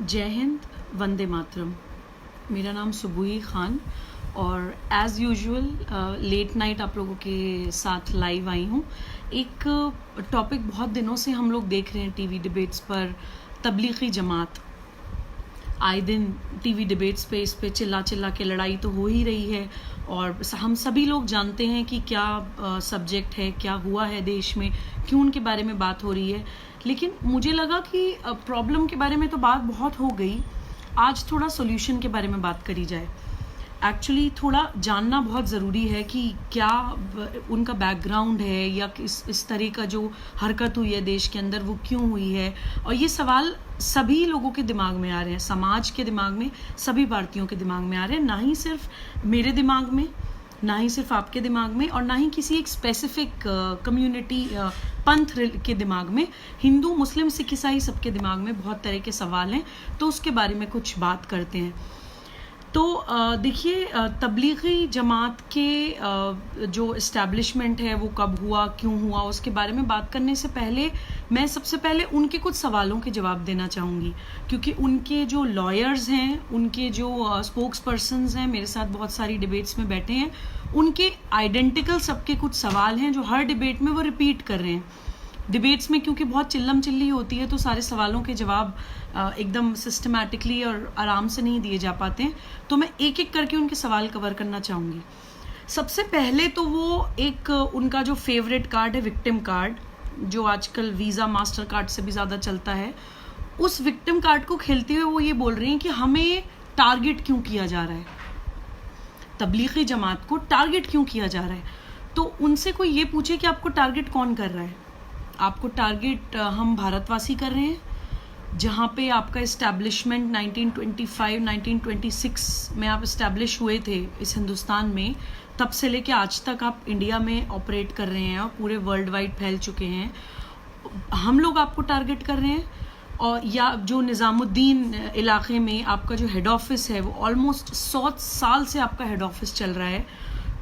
जय हिंद, वंदे मातरम। मेरा नाम सुबुही खान और एज़ यूजुअल लेट नाइट आप लोगों के साथ लाइव आई हूँ। एक टॉपिक बहुत दिनों से हम लोग देख रहे हैं टीवी डिबेट्स पर, तबलीगी जमात। आए दिन टीवी डिबेट्स पे इस पे चिल्ला चिल्ला के लड़ाई तो हो ही रही है और हम सभी लोग जानते हैं कि क्या सब्जेक्ट है, क्या हुआ है देश में, क्यों उनके बारे में बात हो रही है। लेकिन मुझे लगा कि प्रॉब्लम के बारे में तो बात बहुत हो गई, आज थोड़ा सॉल्यूशन के बारे में बात करी जाए। एक्चुअली थोड़ा जानना बहुत ज़रूरी है कि क्या उनका बैकग्राउंड है या इस तरह का जो हरकत हुई है देश के अंदर वो क्यों हुई है। और ये सवाल सभी लोगों के दिमाग में आ रहे हैं, समाज के दिमाग में, सभी भारतीयों के दिमाग में आ रहे हैं, ना ही सिर्फ मेरे दिमाग में, ना ही सिर्फ आपके दिमाग में और ना ही किसी एक स्पेसिफिक कम्युनिटी पंथ के दिमाग में। हिंदू, मुस्लिम, सिख, ईसाई सबके दिमाग में बहुत तरह के सवाल हैं, तो उसके बारे में कुछ बात करते हैं। तो देखिए, तबलीगी जमात के जो इस्टेब्लिशमेंट है वो कब हुआ, क्यों हुआ, उसके बारे में बात करने से पहले मैं सबसे पहले उनके कुछ सवालों के जवाब देना चाहूँगी, क्योंकि उनके जो लॉयर्स हैं, उनके जो स्पोक्स पर्सनस हैं, मेरे साथ बहुत सारी डिबेट्स में बैठे हैं, उनके आइडेंटिकल सबके कुछ सवाल हैं जो हर डिबेट में वो रिपीट कर रहे हैं। डिबेट्स में क्योंकि बहुत चिल्लम चिल्ली होती है तो सारे सवालों के जवाब एकदम सिस्टमैटिकली और आराम से नहीं दिए जा पाते हैं, तो मैं एक एक करके उनके सवाल कवर करना चाहूँगी। सबसे पहले तो वो एक उनका जो फेवरेट कार्ड है, विक्टिम कार्ड, जो आजकल वीज़ा मास्टर कार्ड से भी ज़्यादा चलता है, उस विक्टिम कार्ड को खेलते हुए वो ये बोल रही हैं कि हमें टारगेट क्यों किया जा रहा है, तबलीगी जमात को टारगेट क्यों किया जा रहा है। तो उनसे कोई ये पूछे कि आपको टारगेट कौन कर रहा है। आपको टारगेट हम भारतवासी कर रहे हैं, जहाँ पे आपका इस्टेब्लिशमेंट 1925, 1926 में आप इस्टेब्लिश हुए थे इस हिंदुस्तान में, तब से लेके आज तक आप इंडिया में ऑपरेट कर रहे हैं और पूरे वर्ल्ड वाइड फैल चुके हैं। हम लोग आपको टारगेट कर रहे हैं। और या जो निज़ामुद्दीन इलाके में आपका जो हेड ऑफिस है वो ऑलमोस्ट 100 साल से आपका हेड ऑफिस चल रहा है,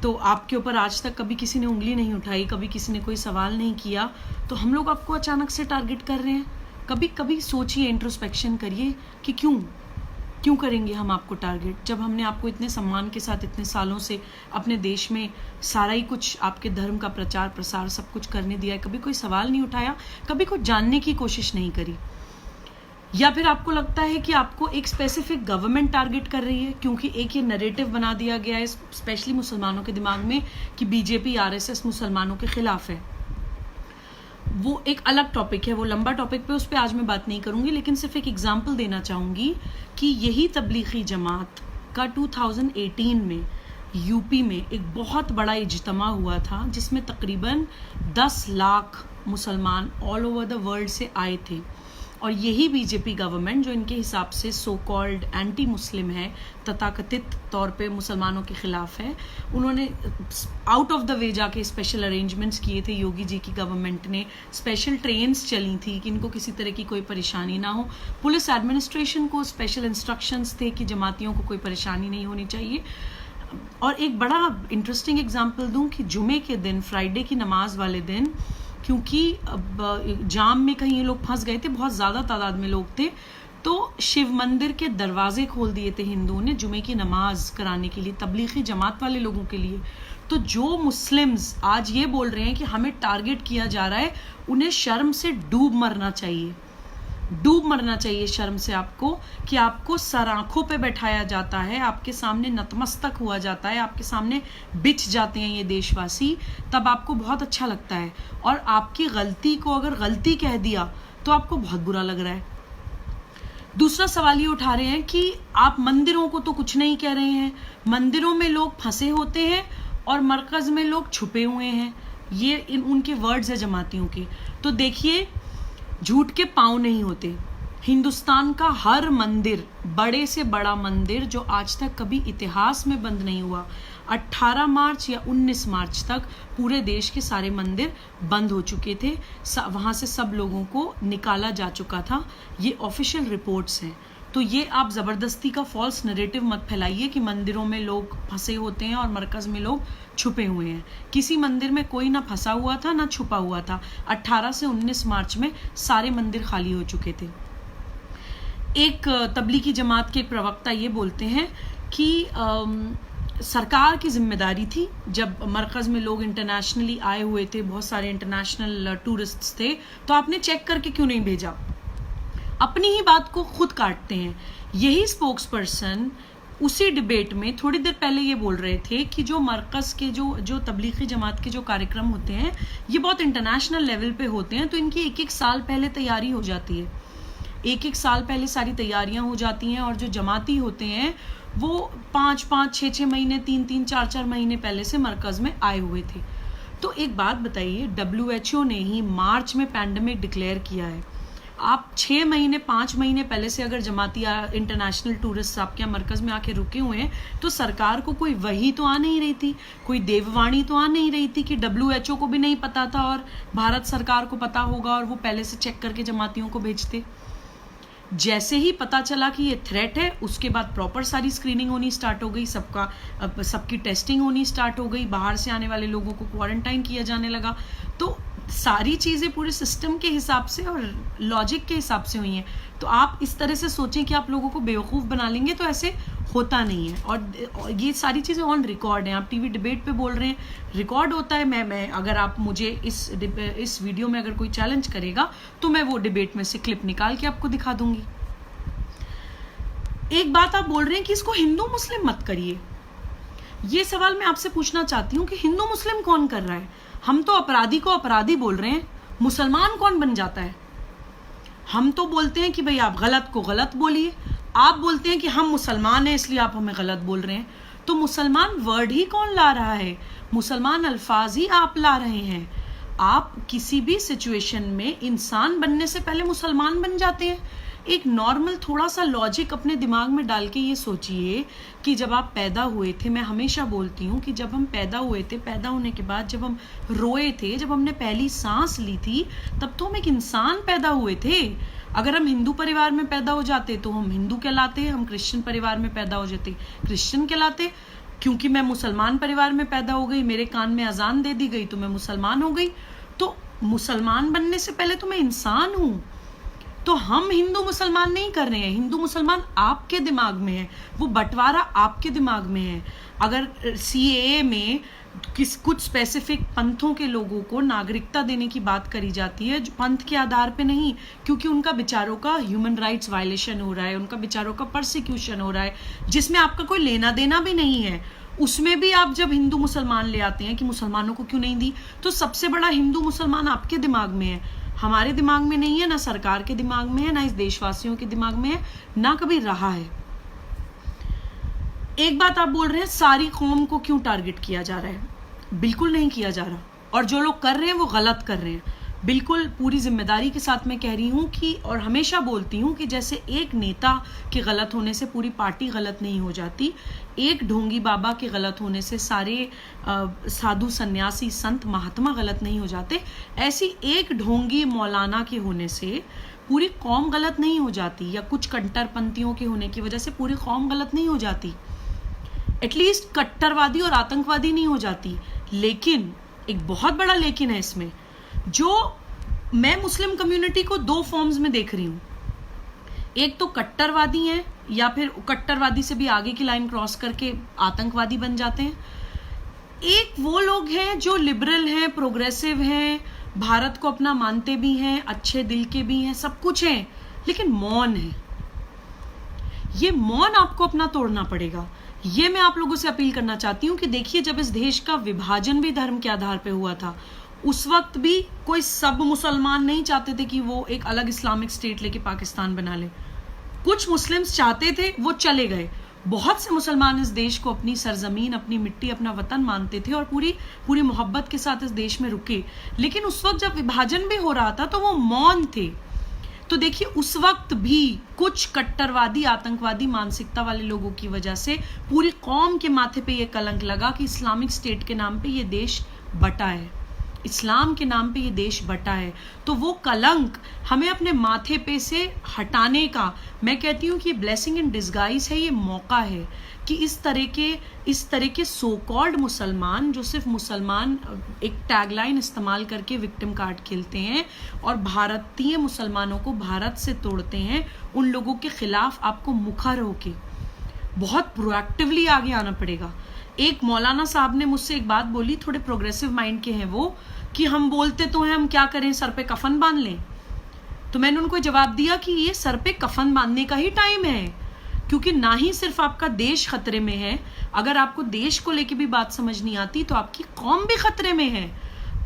तो आपके ऊपर आज तक कभी किसी ने उंगली नहीं उठाई, कभी किसी ने कोई सवाल नहीं किया, तो हम लोग आपको अचानक से टारगेट कर रहे हैं। कभी कभी सोचिए, इंट्रोस्पेक्शन करिए कि क्यों करेंगे हम आपको टारगेट, जब हमने आपको इतने सम्मान के साथ इतने सालों से अपने देश में सारा ही कुछ, आपके धर्म का प्रचार प्रसार सब कुछ करने दिया है। कभी कोई सवाल नहीं उठाया, कभी कुछ जानने की कोशिश नहीं करी। या फिर आपको लगता है कि आपको एक स्पेसिफिक गवर्नमेंट टारगेट कर रही है, क्योंकि एक ये नैरेटिव बना दिया गया है स्पेशली मुसलमानों के दिमाग में कि बीजेपी आरएसएस मुसलमानों के खिलाफ है। वो एक अलग टॉपिक है, वो लंबा टॉपिक पे, उस पर आज मैं बात नहीं करूंगी, लेकिन सिर्फ एक एग्जांपल देना चाहूंगी कि यही तबलीगी जमात का 2018 में यूपी में एक बहुत बड़ा इज्तिमा हुआ था, जिसमें तकरीबन 10 लाख मुसलमान ऑल ओवर द वर्ल्ड से आए थे। और यही बीजेपी गवर्नमेंट, जो इनके हिसाब से सो कॉल्ड एंटी मुस्लिम है, तथाकथित तौर पे मुसलमानों के खिलाफ है, उन्होंने आउट ऑफ द वे जाके स्पेशल अरेंजमेंट्स किए थे। योगी जी की गवर्नमेंट ने स्पेशल ट्रेन्स चली थी कि इनको किसी तरह की कोई परेशानी ना हो। पुलिस एडमिनिस्ट्रेशन को स्पेशल इंस्ट्रक्शंस थे कि जमातियों को कोई परेशानी नहीं होनी चाहिए। और एक बड़ा इंटरेस्टिंग एग्जाम्पल दूं कि जुमे के दिन, फ्राइडे की नमाज वाले दिन, क्योंकि जाम में कहीं ये लोग फंस गए थे, बहुत ज़्यादा तादाद में लोग थे, तो शिव मंदिर के दरवाजे खोल दिए थे हिंदुओं ने जुमे की नमाज कराने के लिए, तबलीगी जमात वाले लोगों के लिए। तो जो मुस्लिम्स आज ये बोल रहे हैं कि हमें टारगेट किया जा रहा है, उन्हें शर्म से डूब मरना चाहिए, डूब मरना चाहिए शर्म से आपको, कि आपको सर आंखों पे बैठाया जाता है, आपके सामने नतमस्तक हुआ जाता है, आपके सामने बिछ जाते हैं ये देशवासी, तब आपको बहुत अच्छा लगता है। और आपकी गलती को अगर गलती कह दिया तो आपको बहुत बुरा लग रहा है। दूसरा सवाल ये उठा रहे हैं कि आप मंदिरों को तो कुछ नहीं कह रहे हैं, मंदिरों में लोग फंसे होते हैं और मरकज में लोग छुपे हुए हैं, ये उनके वर्ड्स है जमातियों के। तो देखिए, झूठ के पांव नहीं होते। हिंदुस्तान का हर मंदिर, बड़े से बड़ा मंदिर जो आज तक कभी इतिहास में बंद नहीं हुआ, 18 मार्च या 19 मार्च तक पूरे देश के सारे मंदिर बंद हो चुके थे, वहाँ से सब लोगों को निकाला जा चुका था। ये ऑफिशियल रिपोर्ट्स हैं। तो ये आप ज़बरदस्ती का फॉल्स नैरेटिव मत फैलाइए कि मंदिरों में लोग फंसे होते हैं और मरकज़ में लोग छुपे हुए हैं। किसी मंदिर में कोई ना फंसा हुआ था ना छुपा हुआ था। 18 से 19 मार्च में सारे मंदिर खाली हो चुके थे। एक तबलीगी जमात के एक प्रवक्ता ये बोलते हैं कि सरकार की जिम्मेदारी थी, जब मरकज़ में लोग इंटरनेशनली आए हुए थे, बहुत सारे इंटरनेशनल टूरिस्ट्स थे, तो आपने चेक करके क्यों नहीं भेजा? अपनी ही बात को खुद काटते हैं। यही स्पोक्स पर्सन उसी डिबेट में थोड़ी देर पहले ये बोल रहे थे कि जो मरकज़ के जो तबलीगी जमात के जो कार्यक्रम होते हैं ये बहुत इंटरनेशनल लेवल पे होते हैं, तो इनकी एक एक साल पहले तैयारी हो जाती है, एक एक साल पहले सारी तैयारियां हो जाती हैं, और जो जमाती होते हैं वो 5-5, 6-6 महीने, 3-3, 4-4 महीने पहले से मरकज़ में आए हुए थे। तो एक बात बताइए, WHO ने ही मार्च में पैंडेमिक डिक्लेयर किया है, आप 6 महीने 5 महीने पहले से अगर जमाती इंटरनेशनल टूरिस्ट आपके यहाँ मरकज़ में आके रुके हुए हैं, तो सरकार को कोई वही तो आ नहीं रही थी, कोई देववाणी तो आ नहीं रही थी कि WHO को भी नहीं पता था और भारत सरकार को पता होगा और वो पहले से चेक करके जमातियों को भेजते। जैसे ही पता चला कि ये थ्रेट है, उसके बाद प्रॉपर सारी स्क्रीनिंग होनी स्टार्ट हो गई, सबकी टेस्टिंग होनी स्टार्ट हो गई, बाहर से आने वाले लोगों को क्वारंटाइन किया जाने लगा। तो सारी चीज़ें पूरे सिस्टम के हिसाब से और लॉजिक के हिसाब से हुई हैं। तो आप इस तरह से सोचें कि आप लोगों को बेवकूफ़ बना लेंगे, तो ऐसे होता नहीं है। और ये सारी चीज़ें ऑन रिकॉर्ड हैं, आप टीवी डिबेट पे बोल रहे हैं, रिकॉर्ड होता है। मैं अगर आप मुझे इस वीडियो में अगर कोई चैलेंज करेगा तो मैं वो डिबेट में से क्लिप निकाल के आपको दिखा दूंगी। एक बात आप बोल रहे हैं कि इसको हिंदू मुस्लिम मत करिए। ये सवाल मैं आपसे पूछना चाहती हूँ कि हिंदू मुस्लिम कौन कर रहा है? हम तो अपराधी को अपराधी बोल रहे हैं, मुसलमान कौन बन जाता है? हम तो बोलते हैं कि भाई आप गलत को गलत बोलिए, आप बोलते हैं कि हम मुसलमान हैं इसलिए आप हमें गलत बोल रहे हैं। तो मुसलमान वर्ड ही कौन ला रहा है? मुसलमान अल्फाज ही आप ला रहे हैं। आप किसी भी सिचुएशन में इंसान बनने से पहले मुसलमान बन जाते हैं। एक नॉर्मल थोड़ा सा लॉजिक अपने दिमाग में डाल के ये सोचिए कि जब आप पैदा हुए थे, मैं हमेशा बोलती हूँ कि जब हम पैदा हुए थे, पैदा होने के बाद जब हम रोए थे, जब हमने पहली सांस ली थी, तब तो हम एक इंसान पैदा हुए थे। अगर हम हिंदू परिवार में पैदा हो जाते तो हम हिंदू कहलाते, हम क्रिश्चियन परिवार में पैदा हो जाते क्रिश्चियन कहलाते। क्योंकि मैं मुसलमान परिवार में पैदा हो गई, मेरे कान में अजान दे दी गई तो मैं मुसलमान हो गई। तो मुसलमान बनने से पहले तो मैं इंसान हूँ। तो हम हिंदू मुसलमान नहीं कर रहे हैं, हिंदू मुसलमान आपके दिमाग में है, वो बंटवारा आपके दिमाग में है। अगर CAA में कुछ स्पेसिफिक पंथों के लोगों को नागरिकता देने की बात करी जाती है, जो पंथ के आधार पे नहीं, क्योंकि उनका बेचारों का ह्यूमन राइट्स वायलेशन हो रहा है, उनका बेचारों का परसिक्यूशन हो रहा है, जिसमें आपका कोई लेना देना भी नहीं है, उसमें भी आप जब हिंदू मुसलमान ले आते हैं कि मुसलमानों को क्यों नहीं दी, तो सबसे बड़ा हिंदू मुसलमान आपके दिमाग में है, हमारे दिमाग में नहीं है, ना सरकार के दिमाग में है, ना इस देशवासियों के दिमाग में है, ना कभी रहा है। एक बात आप बोल रहे हैं सारी कौम को क्यों टारगेट किया जा रहा है? बिल्कुल नहीं किया जा रहा, और जो लोग कर रहे हैं वो गलत कर रहे हैं। बिल्कुल पूरी जिम्मेदारी के साथ मैं कह रही हूँ कि, और हमेशा बोलती हूँ कि जैसे एक नेता के गलत होने से पूरी पार्टी गलत नहीं हो जाती, एक ढोंगी बाबा के गलत होने से सारे साधु सन्यासी संत महात्मा गलत नहीं हो जाते, ऐसी एक ढोंगी मौलाना के होने से पूरी कौम गलत नहीं हो जाती, या कुछ कट्टरपंथियों के होने की वजह से पूरी कौम गलत नहीं हो जाती, एटलीस्ट कट्टरवादी और आतंकवादी नहीं हो जाती। लेकिन एक बहुत बड़ा लेकिन है इसमें, जो मैं मुस्लिम कम्युनिटी को 2 फॉर्म्स में देख रही हूं। एक तो कट्टरवादी हैं, या फिर कट्टरवादी से भी आगे की लाइन क्रॉस करके आतंकवादी बन जाते हैं। एक वो लोग हैं जो लिबरल हैं, प्रोग्रेसिव हैं, भारत को अपना मानते भी हैं, अच्छे दिल के भी हैं, सब कुछ हैं, लेकिन मौन है। ये मौन आपको अपना तोड़ना पड़ेगा। ये मैं आप लोगों से अपील करना चाहती हूँ कि देखिए, जब इस देश का विभाजन भी धर्म के आधार पे हुआ था, उस वक्त भी कोई सब मुसलमान नहीं चाहते थे कि वो एक अलग इस्लामिक स्टेट लेके पाकिस्तान बना ले। कुछ मुस्लिम्स चाहते थे, वो चले गए। बहुत से मुसलमान इस देश को अपनी सरजमीन, अपनी मिट्टी, अपना वतन मानते थे और पूरी मोहब्बत के साथ इस देश में रुके। लेकिन उस वक्त जब विभाजन भी हो रहा था तो वो मौन थे। तो देखिए, उस वक्त भी कुछ कट्टरवादी आतंकवादी मानसिकता वाले लोगों की वजह से पूरी कौम के माथे पे ये कलंक लगा कि इस्लामिक स्टेट के नाम पे ये देश बटा है। इस्लाम के नाम पे ये देश बटा है, तो वो कलंक हमें अपने माथे पे से हटाने का, मैं कहती हूँ कि ब्लेसिंग इन डिस्गाइज है, ये मौका है कि इस तरह के सो कॉल्ड मुसलमान जो सिर्फ मुसलमान एक टैगलाइन इस्तेमाल करके विक्टिम कार्ड खेलते हैं और भारतीय मुसलमानों को भारत से तोड़ते हैं, उन लोगों के खिलाफ आपको मुखर होके बहुत प्रोएक्टिवली आगे आना पड़ेगा। एक मौलाना साहब ने मुझसे एक बात बोली, थोड़े प्रोग्रेसिव माइंड के हैं वो, कि हम बोलते तो हैं, हम क्या करें, सर पे कफन बांध लें। तो मैंने उनको जवाब दिया कि ये सर पे कफन बांधने का ही टाइम है, क्योंकि ना ही सिर्फ आपका देश खतरे में है, अगर आपको देश को लेके भी बात समझ नहीं आती तो आपकी कौम भी खतरे में है।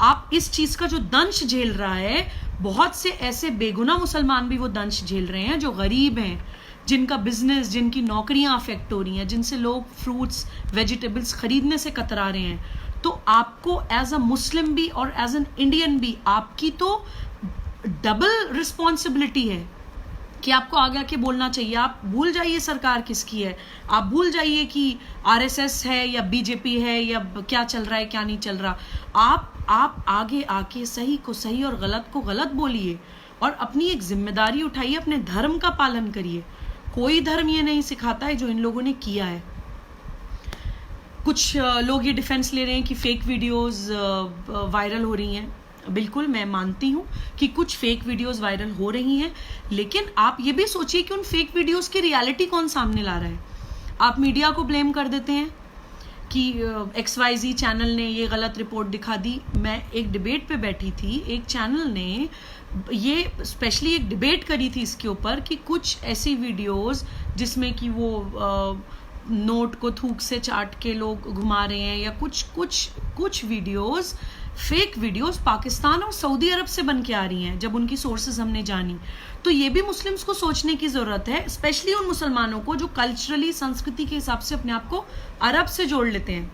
आप इस चीज का जो दंश झेल रहा है, बहुत से ऐसे बेगुनाह मुसलमान भी वो दंश झेल रहे हैं जो गरीब हैं, जिनका बिजनेस, जिनकी नौकरियां अफेक्ट हो रही हैं, जिनसे लोग फ्रूट्स वेजिटेबल्स खरीदने से कतरा रहे हैं। तो आपको एज अ मुस्लिम भी और एज एन इंडियन भी आपकी तो डबल रिस्पॉन्सिबिलिटी है कि आपको आगे आके बोलना चाहिए। आप भूल जाइए सरकार किसकी है, आप भूल जाइए कि आरएसएस है या बीजेपी है या क्या चल रहा है क्या नहीं चल रहा। आप आगे आके सही को सही और गलत को गलत बोलिए और अपनी एक जिम्मेदारी उठाइए, अपने धर्म का पालन करिए। कोई धर्म ये नहीं सिखाता है जो इन लोगों ने किया है। कुछ लोग ये डिफेंस ले रहे हैं कि फेक वीडियोस वायरल हो रही हैं। बिल्कुल मैं मानती हूँ कि कुछ फेक वीडियोस वायरल हो रही हैं, लेकिन आप ये भी सोचिए कि उन फेक वीडियोस की रियलिटी कौन सामने ला रहा है। आप मीडिया को ब्लेम कर देते हैं कि XYZ चैनल ने ये गलत रिपोर्ट दिखा दी। मैं एक डिबेट पे बैठी थी, एक चैनल ने ये स्पेशली एक डिबेट करी थी इसके ऊपर कि कुछ ऐसी वीडियोस जिसमें कि वो नोट को थूक से चाट के लोग घुमा रहे हैं, या कुछ वीडियोस फेक वीडियोस पाकिस्तान और सऊदी अरब से बन के आ रही हैं। जब उनकी सोर्सेज हमने जानी तो ये भी मुस्लिम्स को सोचने की जरूरत है, स्पेशली उन मुसलमानों को जो कल्चरली, संस्कृति के हिसाब से अपने आप को अरब से जोड़ लेते हैं,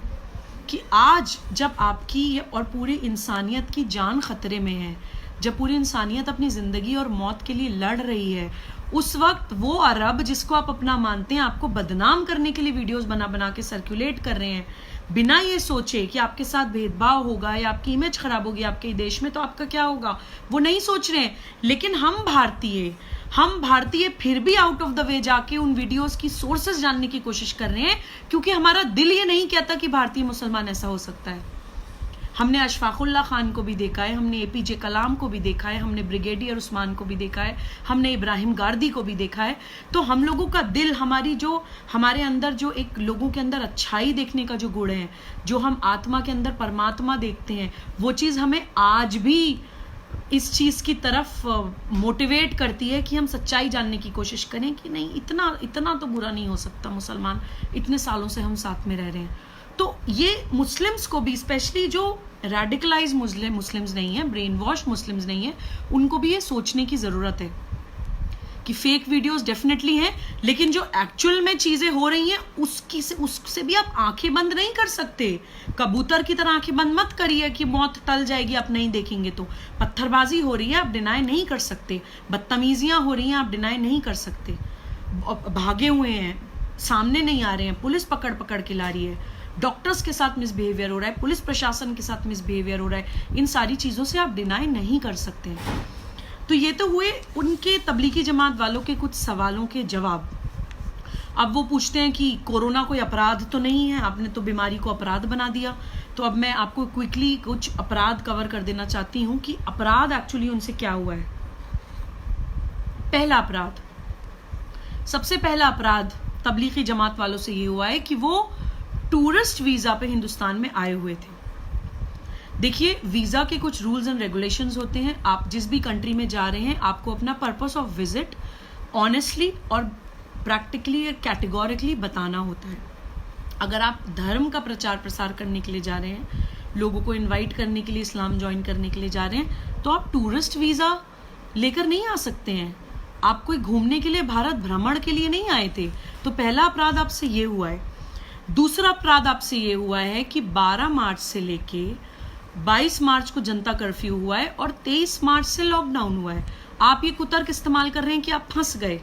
कि आज जब आपकी और पूरी इंसानियत की जान खतरे में है, जब पूरी इंसानियत अपनी जिंदगी और मौत के लिए लड़ रही है, उस वक्त वो अरब जिसको आप अपना मानते हैं आपको बदनाम करने के लिए वीडियोस बना बना के सर्कुलेट कर रहे हैं, बिना ये सोचे कि आपके साथ भेदभाव होगा या आपकी इमेज खराब होगी आपके देश में, तो आपका क्या होगा वो नहीं सोच रहे हैं। लेकिन हम भारतीय फिर भी आउट ऑफ द वे जाके उन वीडियोस की सोर्सेज जानने की कोशिश कर रहे हैं, क्योंकि हमारा दिल ये नहीं कहता कि भारतीय मुसलमान ऐसा हो सकता है। हमने अशफाकुल्ला खान को भी देखा है, हमने APJ कलाम को भी देखा है, हमने ब्रिगेडियर उस्मान को भी देखा है, हमने इब्राहिम गार्दी को भी देखा है। तो हम लोगों का दिल, हमारे अंदर जो एक लोगों के अंदर अच्छाई देखने का जो गुण है, जो हम आत्मा के अंदर परमात्मा देखते हैं, वो चीज़ हमें आज भी इस चीज़ की तरफ मोटिवेट करती है कि हम सच्चाई जानने की कोशिश करें कि नहीं, इतना तो बुरा नहीं हो सकता मुसलमान, इतने सालों से हम साथ में रह रहे हैं। तो ये मुस्लिम्स को भी, स्पेशली जो रेडिकलाइज मुस्लिम्स नहीं है, ब्रेन वॉश मुस्लिम्स नहीं है, उनको भी ये सोचने की ज़रूरत है कि फेक वीडियोस डेफिनेटली हैं, लेकिन जो एक्चुअल में चीज़ें हो रही हैं उससे भी आप आंखें बंद नहीं कर सकते। कबूतर की तरह आंखें बंद मत करिए कि मौत टल जाएगी आप नहीं देखेंगे तो। पत्थरबाजी हो रही है, आप डिनाई नहीं कर सकते। बदतमीजियाँ हो रही हैं, आप डिनाई नहीं कर सकते। भागे हुए हैं, सामने नहीं आ रहे हैं, पुलिस पकड़ के ला रही है, डॉक्टर्स के साथ मिसबिहेवियर हो रहा है, पुलिस प्रशासन के साथ मिसबिहेवियर हो रहा है। इन सारी चीज़ों से आप डिनाई नहीं कर सकते। तो ये तो हुए उनके तबलीगी जमात वालों के कुछ सवालों के जवाब। अब वो पूछते हैं कि कोरोना कोई अपराध तो नहीं है, आपने तो बीमारी को अपराध बना दिया। तो अब मैं आपको क्विकली कुछ अपराध कवर कर देना चाहती हूँ कि अपराध एक्चुअली उनसे क्या हुआ है। पहला अपराध, सबसे पहला अपराध तबलीगी जमात वालों से ये हुआ है कि वो टूरिस्ट वीजा पे हिंदुस्तान में आए हुए थे। देखिए, वीजा के कुछ रूल्स एंड रेगुलेशंस होते हैं। आप जिस भी कंट्री में जा रहे हैं, आपको अपना पर्पस ऑफ विजिट ऑनेस्टली और प्रैक्टिकली, कैटेगोरिकली बताना होता है। अगर आप धर्म का प्रचार प्रसार करने के लिए जा रहे हैं, लोगों को इनवाइट करने के लिए, इस्लाम ज्वाइन करने के लिए जा रहे हैं, तो आप टूरिस्ट वीजा लेकर नहीं आ सकते हैं। आप कोई घूमने के लिए, भारत भ्रमण के लिए नहीं आए थे। तो पहला अपराध आपसे ये हुआ है। दूसरा अपराध आपसे ये हुआ है कि 12 मार्च से लेके 22 मार्च को जनता कर्फ्यू हुआ है और 23 मार्च से लॉकडाउन हुआ है। आप ये कुतर्क इस्तेमाल कर रहे हैं कि आप फंस गए,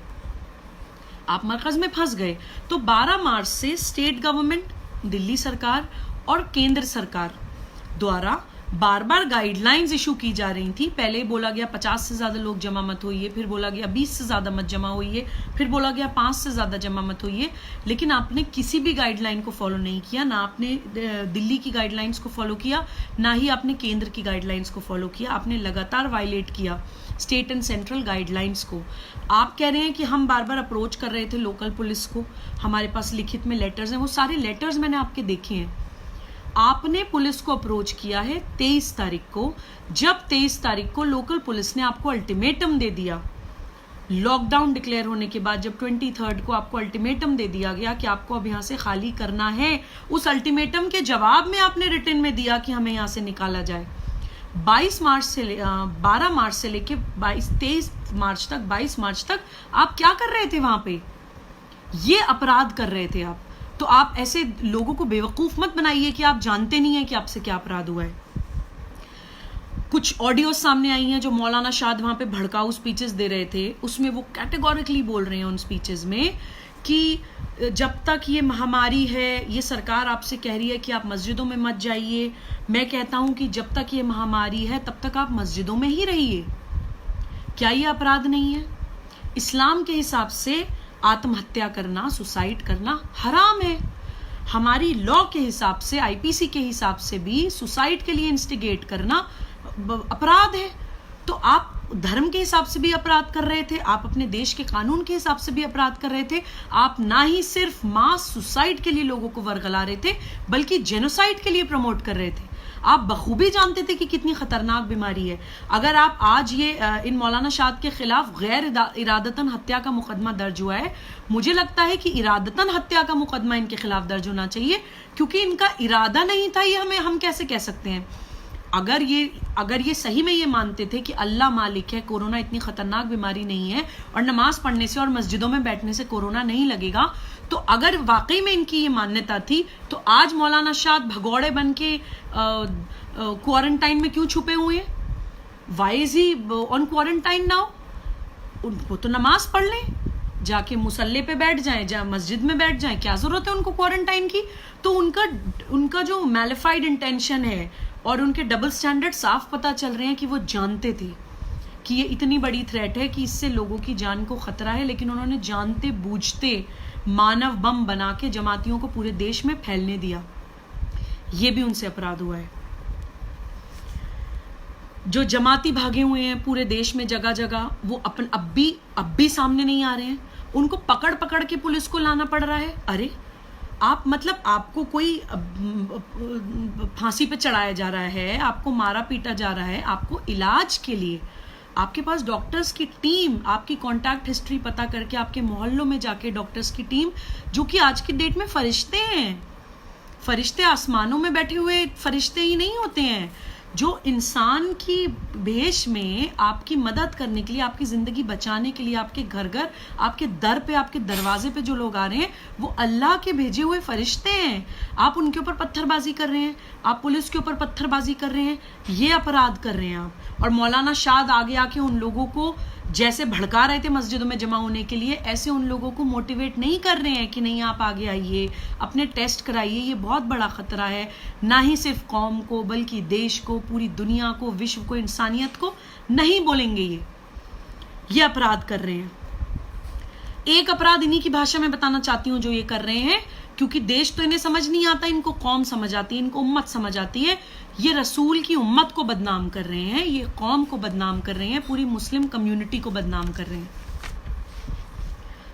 आप मरकज में फंस गए। तो 12 मार्च से स्टेट गवर्नमेंट, दिल्ली सरकार और केंद्र सरकार द्वारा बार बार गाइडलाइंस इशू की जा रही थी। पहले बोला गया 50 से ज़्यादा लोग जमा मत होइए, फिर बोला गया 20 से ज़्यादा मत जमा होइए, फिर बोला गया 5 से ज़्यादा जमा मत होइए, लेकिन आपने किसी भी गाइडलाइन को फॉलो नहीं किया। ना आपने दिल्ली की गाइडलाइंस को फॉलो किया, ना ही आपने केंद्र की गाइडलाइंस को फॉलो किया। आपने लगातार वायलेट किया स्टेट एंड सेंट्रल गाइडलाइंस को। आप कह रहे हैं कि हम बार बार अप्रोच कर रहे थे लोकल पुलिस को, हमारे पास लिखित में लेटर्स हैं, वो सारे लेटर्स मैंने आपके देखे हैं। आपने पुलिस को अप्रोच किया है 23 तारीख को, जब 23 तारीख को लोकल पुलिस ने आपको अल्टीमेटम दे दिया, लॉकडाउन डिक्लेयर होने के बाद जब 23 को आपको अल्टीमेटम दे दिया गया कि आपको अब यहाँ से खाली करना है, उस अल्टीमेटम के जवाब में आपने रिटर्न में दिया कि हमें यहाँ से निकाला जाए। 12 मार्च से लेके 23 मार्च तक 22 मार्च तक आप क्या कर रहे थे वहां पे? ये अपराध कर रहे थे आप। तो आप ऐसे लोगों को बेवकूफ मत बनाइए कि आप जानते नहीं है कि आपसे क्या अपराध हुआ है। कुछ ऑडियो सामने आई हैं जो मौलाना शाद वहां पे भड़काऊ स्पीचेस दे रहे थे, उसमें वो कैटेगोरिकली बोल रहे हैं उन स्पीचेस में कि जब तक ये महामारी है, ये सरकार आपसे कह रही है कि आप मस्जिदों में मत जाइए। मैं कहता हूं कि जब तक ये महामारी है तब तक आप मस्जिदों में ही रहिए। क्या ये अपराध नहीं है? इस्लाम के हिसाब से आत्महत्या करना, सुसाइड करना हराम है। हमारी लॉ के हिसाब से, आईपीसी के हिसाब से भी सुसाइड के लिए इंस्टिगेट करना अपराध है। तो आप धर्म के हिसाब से भी अपराध कर रहे थे, आप अपने देश के कानून के हिसाब से भी अपराध कर रहे थे। आप ना ही सिर्फ मास सुसाइड के लिए लोगों को वर्गला रहे थे, बल्कि जेनोसाइड के लिए प्रमोट कर रहे थे। आप बखूबी जानते थे कि कितनी खतरनाक बीमारी है। अगर आप आज ये इन मौलाना शाद के खिलाफ गैर इरादतन हत्या का मुकदमा दर्ज हुआ है, मुझे लगता है कि इरादतन हत्या का मुकदमा इनके खिलाफ दर्ज होना चाहिए, क्योंकि इनका इरादा नहीं था। ये हम कैसे कह सकते हैं? अगर ये सही में ये मानते थे कि अल्लाह मालिक है, कोरोना इतनी खतरनाक बीमारी नहीं है और नमाज पढ़ने से और मस्जिदों में बैठने से कोरोना नहीं लगेगा, तो अगर वाकई में इनकी ये मान्यता थी, तो आज मौलाना शाद भगौड़े बन के क्वारंटाइन में क्यों छुपे हुए हैं? Why is he on quarantine now? उनको तो नमाज पढ़ लें, जाके मुसल्ले पे बैठ जाएं, मस्जिद में बैठ जाएं, क्या जरूरत है उनको क्वारंटाइन की? तो उनका जो मैलिफाइड इंटेंशन है और उनके डबल स्टैंडर्ड साफ पता चल रहे हैं कि वो जानते थे कि ये इतनी बड़ी थ्रेट है कि इससे लोगों की जान को खतरा है, लेकिन उन्होंने जानते बूझते मानव बम बना के जमातियों को पूरे देश में फैलने दिया। ये भी उनसे अपराध हुआ है। जो जमाती भागे हुए हैं पूरे देश में जगह जगह, वो अब भी सामने नहीं आ रहे हैं। उनको पकड़ पकड़ के पुलिस को लाना पड़ रहा है। अरे आप मतलब आपको कोई फांसी पे चढ़ाया जा रहा है, आपको मारा पीटा जा रहा है, आपको इलाज के लिए आपके पास डॉक्टर्स की टीम, आपकी कॉन्टैक्ट हिस्ट्री पता करके आपके मोहल्लों में जाके डॉक्टर्स की टीम, जो कि आज की डेट में फरिश्ते हैं, फरिश्ते आसमानों में बैठे हुए फरिश्ते ही नहीं होते हैं, जो इंसान की भेष में आपकी मदद करने के लिए, आपकी जिंदगी बचाने के लिए आपके घर घर, आपके दर पे, आपके दरवाजे पे जो लोग आ रहे हैं, वो अल्लाह के भेजे हुए फरिश्ते हैं। आप उनके ऊपर पत्थरबाजी कर रहे हैं, आप पुलिस के ऊपर पत्थरबाजी कर रहे हैं, ये अपराध कर रहे हैं आप। और मौलाना शाद आगे आके उन लोगों को जैसे भड़का रहे थे मस्जिदों में जमा होने के लिए, ऐसे उन लोगों को मोटिवेट नहीं कर रहे हैं कि नहीं आप आगे आइए, अपने टेस्ट कराइए। ये बहुत बड़ा खतरा है, ना ही सिर्फ कौम को बल्कि देश को, पूरी दुनिया को, विश्व को, इंसानियत को नहीं बोलेंगे। ये अपराध कर रहे हैं। एक अपराध इन्हीं की भाषा में बताना चाहती हूँ जो ये कर रहे हैं, क्योंकि देश तो इन्हें समझ नहीं आता, इनको कौम समझ आती है, इनको उम्मत समझ आती है। ये रसूल की उम्मत को बदनाम कर रहे हैं, ये कौम को बदनाम कर रहे हैं, पूरी मुस्लिम कम्युनिटी को बदनाम कर रहे हैं,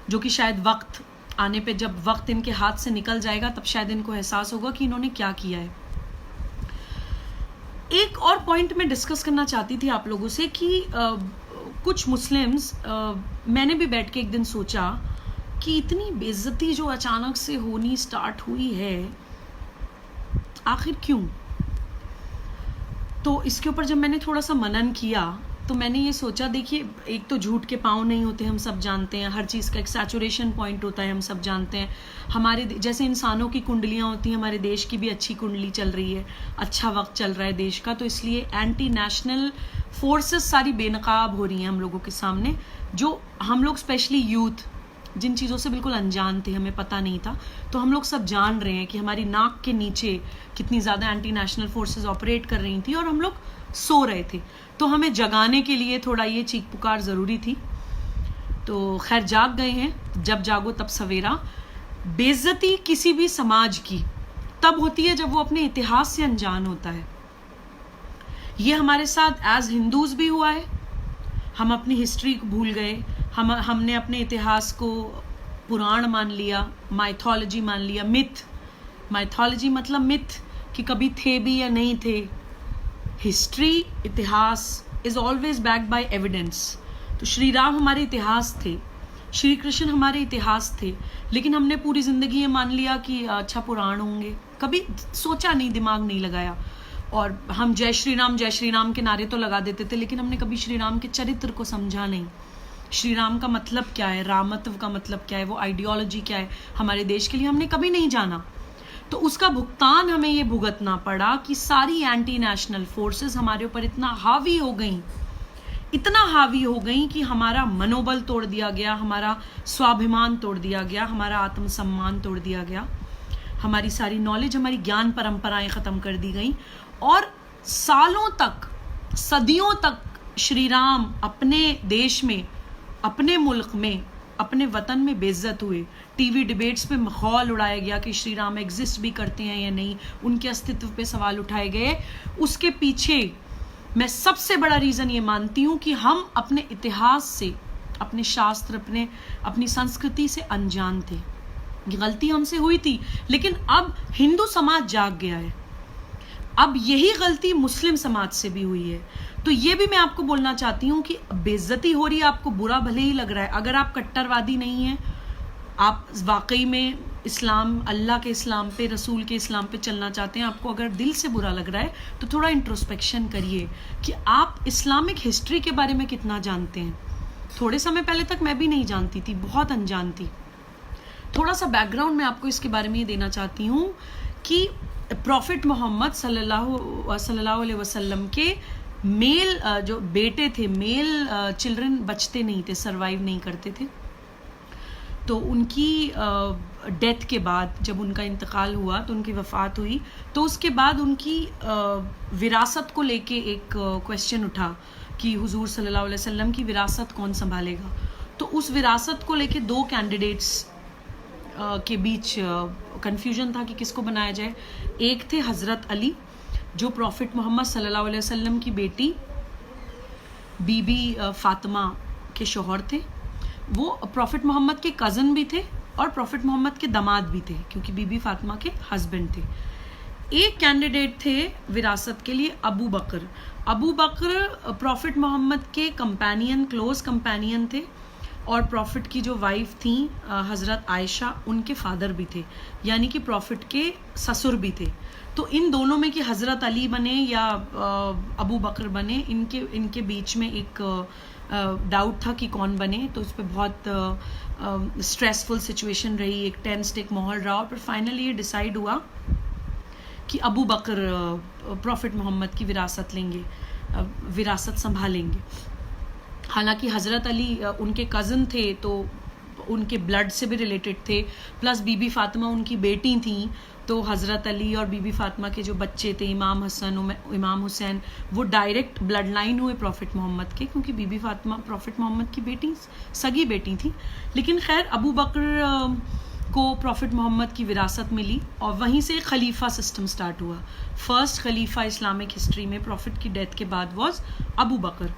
जो कि शायद वक्त आने पे, जब वक्त इनके हाथ से निकल जाएगा, तब शायद इनको एहसास होगा कि इन्होंने क्या किया है। एक और पॉइंट मैं डिस्कस करना चाहती थी आप लोगों से कि कुछ मुस्लिम्स, मैंने भी बैठ के एक दिन सोचा कि इतनी बेइज्जती जो अचानक से होनी स्टार्ट हुई है, आखिर क्यों? तो इसके ऊपर जब मैंने थोड़ा सा मनन किया तो मैंने ये सोचा, देखिए, एक तो झूठ के पाँव नहीं होते, हम सब जानते हैं, हर चीज़ का एक सैचुरेशन पॉइंट होता है, हम सब जानते हैं। हमारे जैसे इंसानों की कुंडलियाँ होती हैं, हमारे देश की भी अच्छी कुंडली चल रही है, अच्छा वक्त चल रहा है देश का, तो इसलिए एंटी नेशनल फोर्सेस सारी बेनकाब हो रही हैं हम लोगों के सामने, जो हम लोग स्पेशली यूथ जिन चीज़ों से बिल्कुल अनजान थे, हमें पता नहीं था, तो हम लोग सब जान रहे हैं कि हमारी नाक के नीचे कितनी ज़्यादा एंटी नेशनल फोर्सेस ऑपरेट कर रही थी और हम लोग सो रहे थे, तो हमें जगाने के लिए थोड़ा ये चीख पुकार ज़रूरी थी। तो खैर जाग गए हैं, जब जागो तब सवेरा। बेइज्जती किसी भी समाज की तब होती है जब वो अपने इतिहास से अनजान होता है। ये हमारे साथ एज हिंदूज भी हुआ है, हम अपनी हिस्ट्री को भूल गए, हमने अपने इतिहास को पुराण मान लिया, माइथोलॉजी मान लिया, मिथ, माइथोलॉजी मतलब मिथ कि कभी थे भी या नहीं थे। हिस्ट्री, इतिहास is always backed by evidence. तो श्री राम हमारे इतिहास थे, श्री कृष्ण हमारे इतिहास थे, लेकिन हमने पूरी जिंदगी ये मान लिया कि अच्छा पुराण होंगे, कभी सोचा नहीं, दिमाग नहीं लगाया। और हम जय श्री राम के नारे तो लगा देते थे, लेकिन हमने कभी श्री राम के चरित्र को समझा नहीं। श्री राम का मतलब क्या है, रामत्व का मतलब क्या है, वो आइडियोलॉजी क्या है हमारे देश के लिए, हमने कभी नहीं जाना। तो उसका भुगतान हमें ये भुगतना पड़ा कि सारी एंटी नेशनल फोर्सेस हमारे ऊपर इतना हावी हो गई कि हमारा मनोबल तोड़ दिया गया, हमारा स्वाभिमान तोड़ दिया गया, हमारा आत्मसम्मान तोड़ दिया गया, हमारी सारी नॉलेज, हमारी ज्ञान परंपराएं खत्म कर दी गई। और सालों तक, सदियों तक श्री राम अपने देश में, अपने मुल्क में, अपने वतन में बेइज्जत हुए। टीवी डिबेट्स पे मखौल उड़ाया गया कि श्री राम एग्जिस्ट भी करते हैं या नहीं, उनके अस्तित्व पे सवाल उठाए गए। उसके पीछे मैं सबसे बड़ा रीजन ये मानती हूँ कि हम अपने इतिहास से, अपने शास्त्र, अपनी संस्कृति से अनजान थे। गलती हमसे हुई थी, लेकिन अब हिंदू समाज जाग गया है, अब यही गलती मुस्लिम समाज से भी हुई है। तो ये भी मैं आपको बोलना चाहती हूँ कि बेइज्जती हो रही है, आपको बुरा भले ही लग रहा है, अगर आप कट्टरवादी नहीं हैं, आप वाकई में इस्लाम, अल्लाह के इस्लाम पे, रसूल के इस्लाम पे चलना चाहते हैं, आपको अगर दिल से बुरा लग रहा है तो थोड़ा इंट्रोस्पेक्शन करिए कि आप इस्लामिक हिस्ट्री के बारे में कितना जानते हैं। थोड़े समय पहले तक मैं भी नहीं जानती थी, बहुत अनजान थी। थोड़ा सा बैकग्राउंड मैं आपको इसके बारे में ये देना चाहती हूँ कि प्रॉफिट मोहम्मद सल्लल्लाहु अलैहि वसल्लम के मेल जो बेटे थे, मेल चिल्ड्रन बचते नहीं थे, सरवाइव नहीं करते थे। तो उनकी डेथ के बाद, जब उनका इंतकाल हुआ, तो उनकी वफ़ात हुई, तो उसके बाद उनकी विरासत को लेके एक क्वेश्चन उठा कि हुजूर सल्लल्लाहु अलैहि वसल्लम की विरासत कौन संभालेगा। तो उस विरासत को लेके दो कैंडिडेट्स के बीच कंफ्यूजन था कि किसको बनाया जाए। एक थे हज़रत अली, जो प्रॉफिट मोहम्मद सल्लल्लाहु अलैहि वसल्लम की बेटी बीबी फातिमा के शौहर थे। वो प्रॉफिट मोहम्मद के कज़न भी थे और प्रॉफिट मोहम्मद के दामाद भी थे, क्योंकि बीबी फातिमा के हस्बैंड थे। एक कैंडिडेट थे विरासत के लिए अबू बकर। अबू बकर प्रॉफिट मोहम्मद के कंपेनियन, क्लोज कंपेनियन थे, और प्रॉफिट की जो वाइफ थी हज़रत आयशा, उनके फादर भी थे, यानी कि प्रॉफिट के ससुर भी थे। तो इन दोनों में कि हज़रत अली बने या अबू बकर बने, इनके बीच में एक डाउट था कि कौन बने। तो उस पर बहुत स्ट्रेसफुल सिचुएशन रही, एक टेंस्ड, एक माहौल रहा, और फिर फाइनली ये डिसाइड हुआ कि अबू बकर प्रॉफिट मोहम्मद की विरासत लेंगे, विरासत संभालेंगे। हालांकि हज़रत अली उनके कज़न थे, तो उनके ब्लड से भी रिलेटेड थे, प्लस बीबी फातिमा उनकी बेटी थी। तो हज़रत अली और बीबी फातिमा के जो बच्चे थे, इमाम हसन, इमाम हुसैन, वो डायरेक्ट ब्लड लाइन हुए प्रॉफिट मोहम्मद के, क्योंकि बीबी फातिमा प्रॉफिट मोहम्मद की बेटी, सगी बेटी थी। लेकिन खैर अबू बकर को प्रॉफिट मोहम्मद की विरासत मिली, और वहीं से खलीफा सिस्टम स्टार्ट हुआ। फर्स्ट खलीफा इस्लामिक हिस्ट्री में प्रॉफिट की डेथ के बाद वॉज अबू बकर।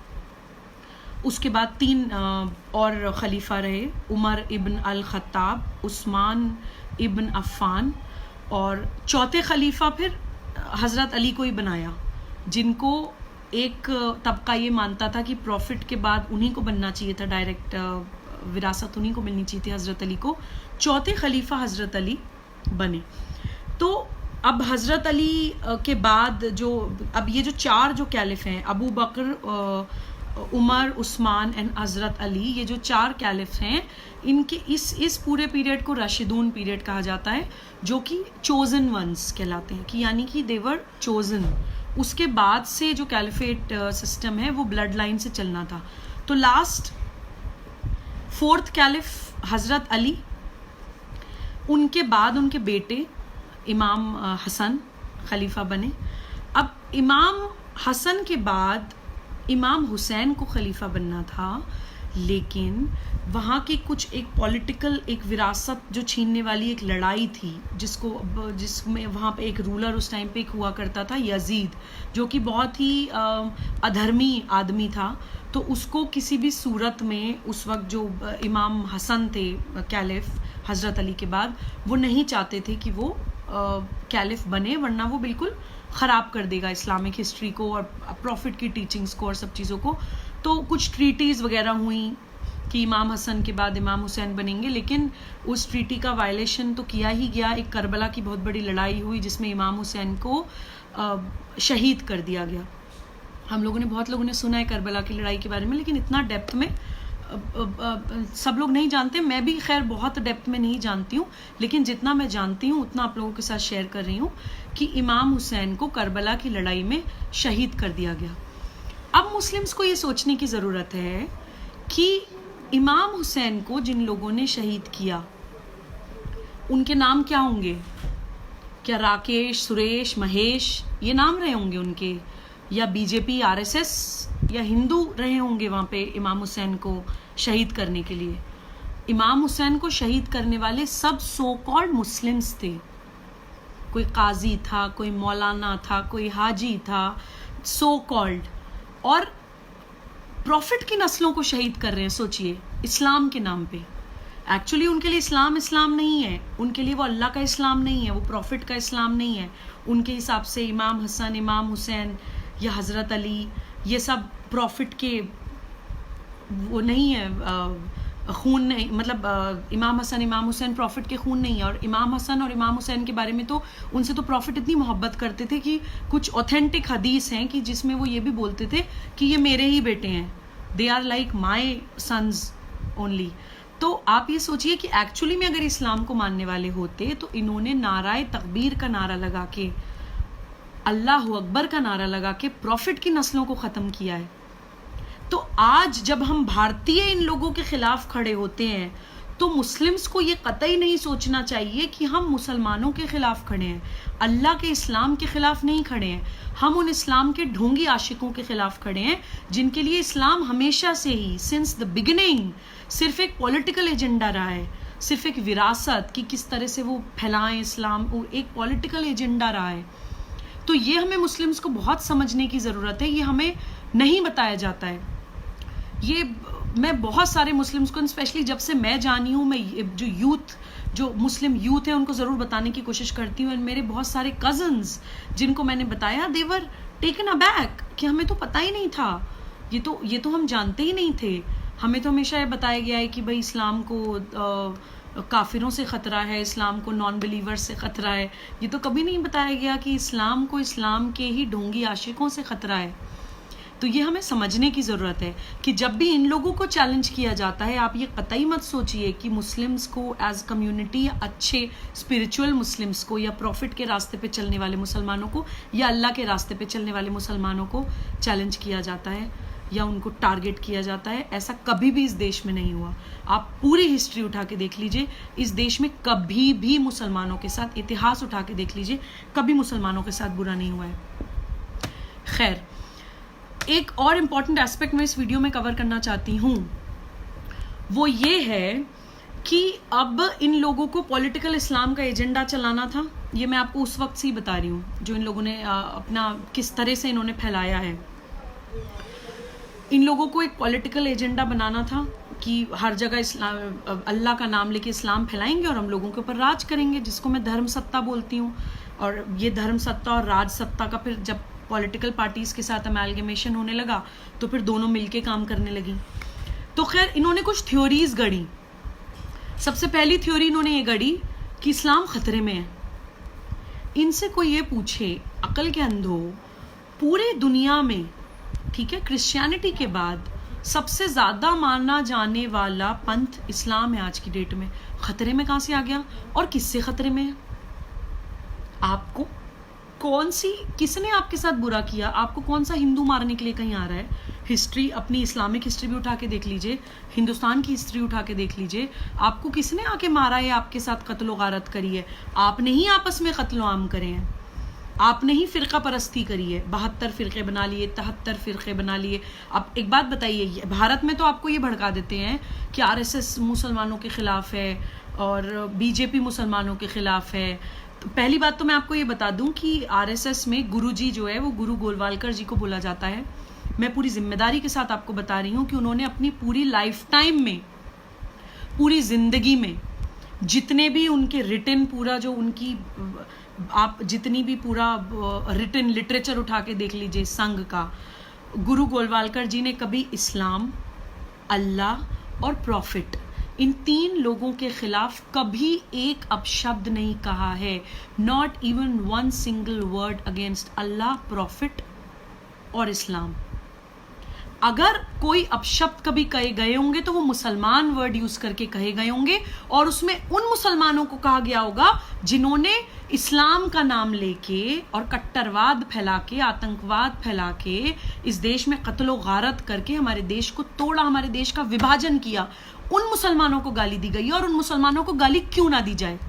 उसके बाद 3 और खलीफा रहे, उमर इब्न अल खत्ताब, उस्मान इब्न अफ़ान, और चौथे खलीफा फिर हज़रत अली को ही बनाया, जिनको एक तबका ये मानता था कि प्रॉफिट के बाद उन्हीं को बनना चाहिए था, डायरेक्ट विरासत उन्हीं को मिलनी चाहिए थी, हज़रत अली को। चौथे खलीफा हज़रत अली बने। तो अब हज़रत अली के बाद जो, अब ये जो 4 जो कैलिफ हैं, अबू बकर, उमर, उस्मान एंड हज़रत अली, ये जो 4 कैलिफ हैं, इनके इस पूरे पीरियड को राशिदून पीरियड कहा जाता है, जो कि चोजन वंस कहलाते हैं, कि यानी कि देवर चोजन। उसके बाद से जो कैलिफेट सिस्टम है वो ब्लड लाइन से चलना था। तो लास्ट फोर्थ कैलिफ हज़रत अली, उनके बाद उनके बेटे इमाम हसन खलीफा बने। अब इमाम हसन के बाद इमाम हुसैन को खलीफा बनना था, लेकिन वहाँ की कुछ एक पॉलिटिकल एक विरासत जो छीनने वाली एक लड़ाई थी, जिसमें वहाँ पे एक रूलर उस टाइम पे एक हुआ करता था यजीद, जो कि बहुत ही अधर्मी आदमी था। तो उसको किसी भी सूरत में उस वक्त जो इमाम हसन थे कैलिफ हज़रत अली के बाद, वो नहीं चाहते थे कि वो कैलिफ बने, वरना वो बिल्कुल ख़राब कर देगा इस्लामिक हिस्ट्री को और प्रॉफिट की टीचिंग्स को और सब चीज़ों को। तो कुछ ट्रीटीज़ वगैरह हुई कि इमाम हसन के बाद इमाम हुसैन बनेंगे, लेकिन उस ट्रीटी का वायलेशन तो किया ही गया। एक करबला की बहुत बड़ी लड़ाई हुई जिसमें इमाम हुसैन को शहीद कर दिया गया। हम लोगों ने बहुत लोगों ने सुना है करबला की लड़ाई के बारे में, लेकिन इतना डेप्थ में सब लोग नहीं जानते। मैं भी खैर बहुत डेप्थ में नहीं जानती हूँ, लेकिन जितना मैं जानती हूँ उतना आप लोगों के साथ शेयर कर रही हूँ कि इमाम हुसैन को करबला की लड़ाई में शहीद कर दिया गया। अब मुस्लिम्स को ये सोचने की ज़रूरत है कि इमाम हुसैन को जिन लोगों ने शहीद किया उनके नाम क्या होंगे? क्या राकेश, सुरेश, महेश ये नाम रहे होंगे उनके, या बीजेपी, आरएसएस या हिंदू रहे होंगे वहाँ पे इमाम हुसैन को शहीद करने के लिए? इमाम हुसैन को शहीद करने वाले सब सो कॉल्ड मुस्लिम्स थे। कोई काजी था, कोई मौलाना था, कोई हाजी था, सो कॉल्ड, और प्रॉफिट की नस्लों को शहीद कर रहे हैं। सोचिए, इस्लाम के नाम पे। एक्चुअली उनके लिए इस्लाम नहीं है, उनके लिए वो अल्लाह का इस्लाम नहीं है, वो प्रॉफिट का इस्लाम नहीं है। उनके हिसाब से इमाम हसन, इमाम हुसैन या हज़रत अली ये सब प्रॉफिट के वो नहीं है, खून नहीं, मतलब इमाम हसन, इमाम हुसैन प्रॉफिट के खून नहीं है। और इमाम हसन और इमाम हुसैन के बारे में तो उनसे तो प्रॉफिट इतनी मोहब्बत करते थे कि कुछ ऑथेंटिक हदीस हैं कि जिसमें वो ये भी बोलते थे कि ये मेरे ही बेटे हैं, they are like my sons only. तो आप ये सोचिए कि एक्चुअली में अगर इस्लाम को मानने वाले होते तो इन्होंने नाराए तकबीर का नारा लगा के, अल्लाह अकबर का नारा लगा के प्रॉफिट की नस्लों को ख़त्म किया है। तो आज जब हम भारतीय इन लोगों के खिलाफ खड़े होते हैं तो मुस्लिम्स को ये कतई नहीं सोचना चाहिए कि हम मुसलमानों के खिलाफ खड़े हैं, अल्लाह के इस्लाम के खिलाफ नहीं खड़े हैं। हम उन इस्लाम के ढोंगी आशिकों के खिलाफ खड़े हैं जिनके लिए इस्लाम हमेशा से ही सिंस द बिगिनिंग सिर्फ एक पॉलिटिकल एजेंडा रहा है, सिर्फ एक विरासत कि किस तरह से वो फैलाएं इस्लाम, वो एक पॉलिटिकल एजेंडा रहा है। तो ये हमें मुस्लिम्स को बहुत समझने की ज़रूरत है, ये हमें नहीं बताया जाता है। ये मैं बहुत सारे मुस्लिम्स को, स्पेशली जब से मैं जानी हूँ, मैं जो मुस्लिम यूथ है उनको ज़रूर बताने की कोशिश करती हूँ। मेरे बहुत सारे कज़न्स जिनको मैंने बताया, दे वर टेकन अबैक कि हमें तो पता ही नहीं था, ये तो हम जानते ही नहीं थे। हमें तो हमेशा ये बताया गया है कि भाई इस्लाम को काफिरों से ख़तरा है, इस्लाम को नॉन बिलीवर्स से ख़तरा है। ये तो कभी नहीं बताया गया कि इस्लाम को इस्लाम के ही ढोंगी आशिकों से ख़तरा है। तो ये हमें समझने की ज़रूरत है कि जब भी इन लोगों को चैलेंज किया जाता है, आप ये कतई मत सोचिए कि मुस्लिम्स को एज कम्युनिटी या अच्छे स्पिरिचुअल मुस्लिम्स को या प्रॉफिट के रास्ते पे चलने वाले मुसलमानों को या अल्लाह के रास्ते पे चलने वाले मुसलमानों को चैलेंज किया जाता है या उनको टारगेट किया जाता है। ऐसा कभी भी इस देश में नहीं हुआ। आप पूरी हिस्ट्री उठा के देख लीजिए, इस देश में कभी भी मुसलमानों के साथ, इतिहास उठा के देख लीजिए, कभी मुसलमानों के साथ बुरा नहीं हुआ है। खैर, एक और इम्पॉर्टेंट एस्पेक्ट मैं इस वीडियो में कवर करना चाहती हूँ, वो ये है कि अब इन लोगों को पॉलिटिकल इस्लाम का एजेंडा चलाना था। ये मैं आपको उस वक्त से ही बता रही हूँ जो इन लोगों ने अपना किस तरह से इन्होंने फैलाया है। इन लोगों को एक पॉलिटिकल एजेंडा बनाना था कि हर जगह इस्लाम, अल्लाह का नाम लेके इस्लाम फैलाएंगे और हम लोगों के ऊपर राज करेंगे, जिसको मैं धर्म सत्ता बोलती हूँ। और ये धर्म सत्ता और राज सत्ता का फिर जब पॉलिटिकल पार्टीज़ के साथ अमेलगमेशन होने लगा तो फिर दोनों मिलके काम करने लगी। तो खैर, इन्होंने कुछ थ्योरीज गढ़ी। सबसे पहली थ्योरी इन्होंने ये गढ़ी कि इस्लाम खतरे में है। इनसे कोई ये पूछे, अकल के अंधों, पूरे दुनिया में, ठीक है, क्रिश्चियनिटी के बाद सबसे ज़्यादा माना जाने वाला पंथ इस्लाम है आज की डेट में, खतरे में कहाँ से आ गया और किससे खतरे में है? आपको किसने आपके साथ बुरा किया? आपको कौन सा हिंदू मारने के लिए कहीं आ रहा है? हिस्ट्री, अपनी इस्लामिक हिस्ट्री भी उठा के देख लीजिए, हिंदुस्तान की हिस्ट्री उठा के देख लीजिए, आपको किसने आके मारा है, आपके साथ कत्लो गारत करी है? आपने ही आपस में कत्लो आम करे हैं, आपने ही फ़िरका परस्ती करी है, 72 फ़िरके बना लिए, 73 फ़िरके बना लिए। अब एक बात बताइए, भारत में तो आपको ये भड़का देते हैं कि आरएसएस मुसलमानों के ख़िलाफ़ है और बीजेपी मुसलमानों के ख़िलाफ़ है। तो पहली बात तो मैं आपको ये बता दूं कि आरएसएस में गुरुजी जो है वो गुरु गोलवालकर जी को बोला जाता है। मैं पूरी जिम्मेदारी के साथ आपको बता रही हूँ कि उन्होंने अपनी पूरी लाइफ टाइम में, पूरी जिंदगी में जितने भी उनके रिटन, पूरा जो उनकी, आप जितनी भी पूरा रिटन लिटरेचर उठा के देख लीजिए संघ का, गुरु गोलवालकर जी ने कभी इस्लाम, अल्लाह और प्रॉफिट, इन 3 लोगों के खिलाफ कभी एक अपशब्द नहीं कहा है। Not even 1 single word against Allah, profit और इस्लाम। अगर कोई अपशब्द कभी कहे गए होंगे तो वो मुसलमान वर्ड यूज करके कहे गए होंगे, और उसमें उन मुसलमानों को कहा गया होगा जिन्होंने इस्लाम का नाम लेके और कट्टरवाद फैला के, आतंकवाद फैला के इस देश में कत्लो गारत करके हमारे देश को तोड़ा, हमारे देश का विभाजन किया। उन मुसलमानों को गाली दी गई, और उन मुसलमानों को गाली क्यों ना दी जाए?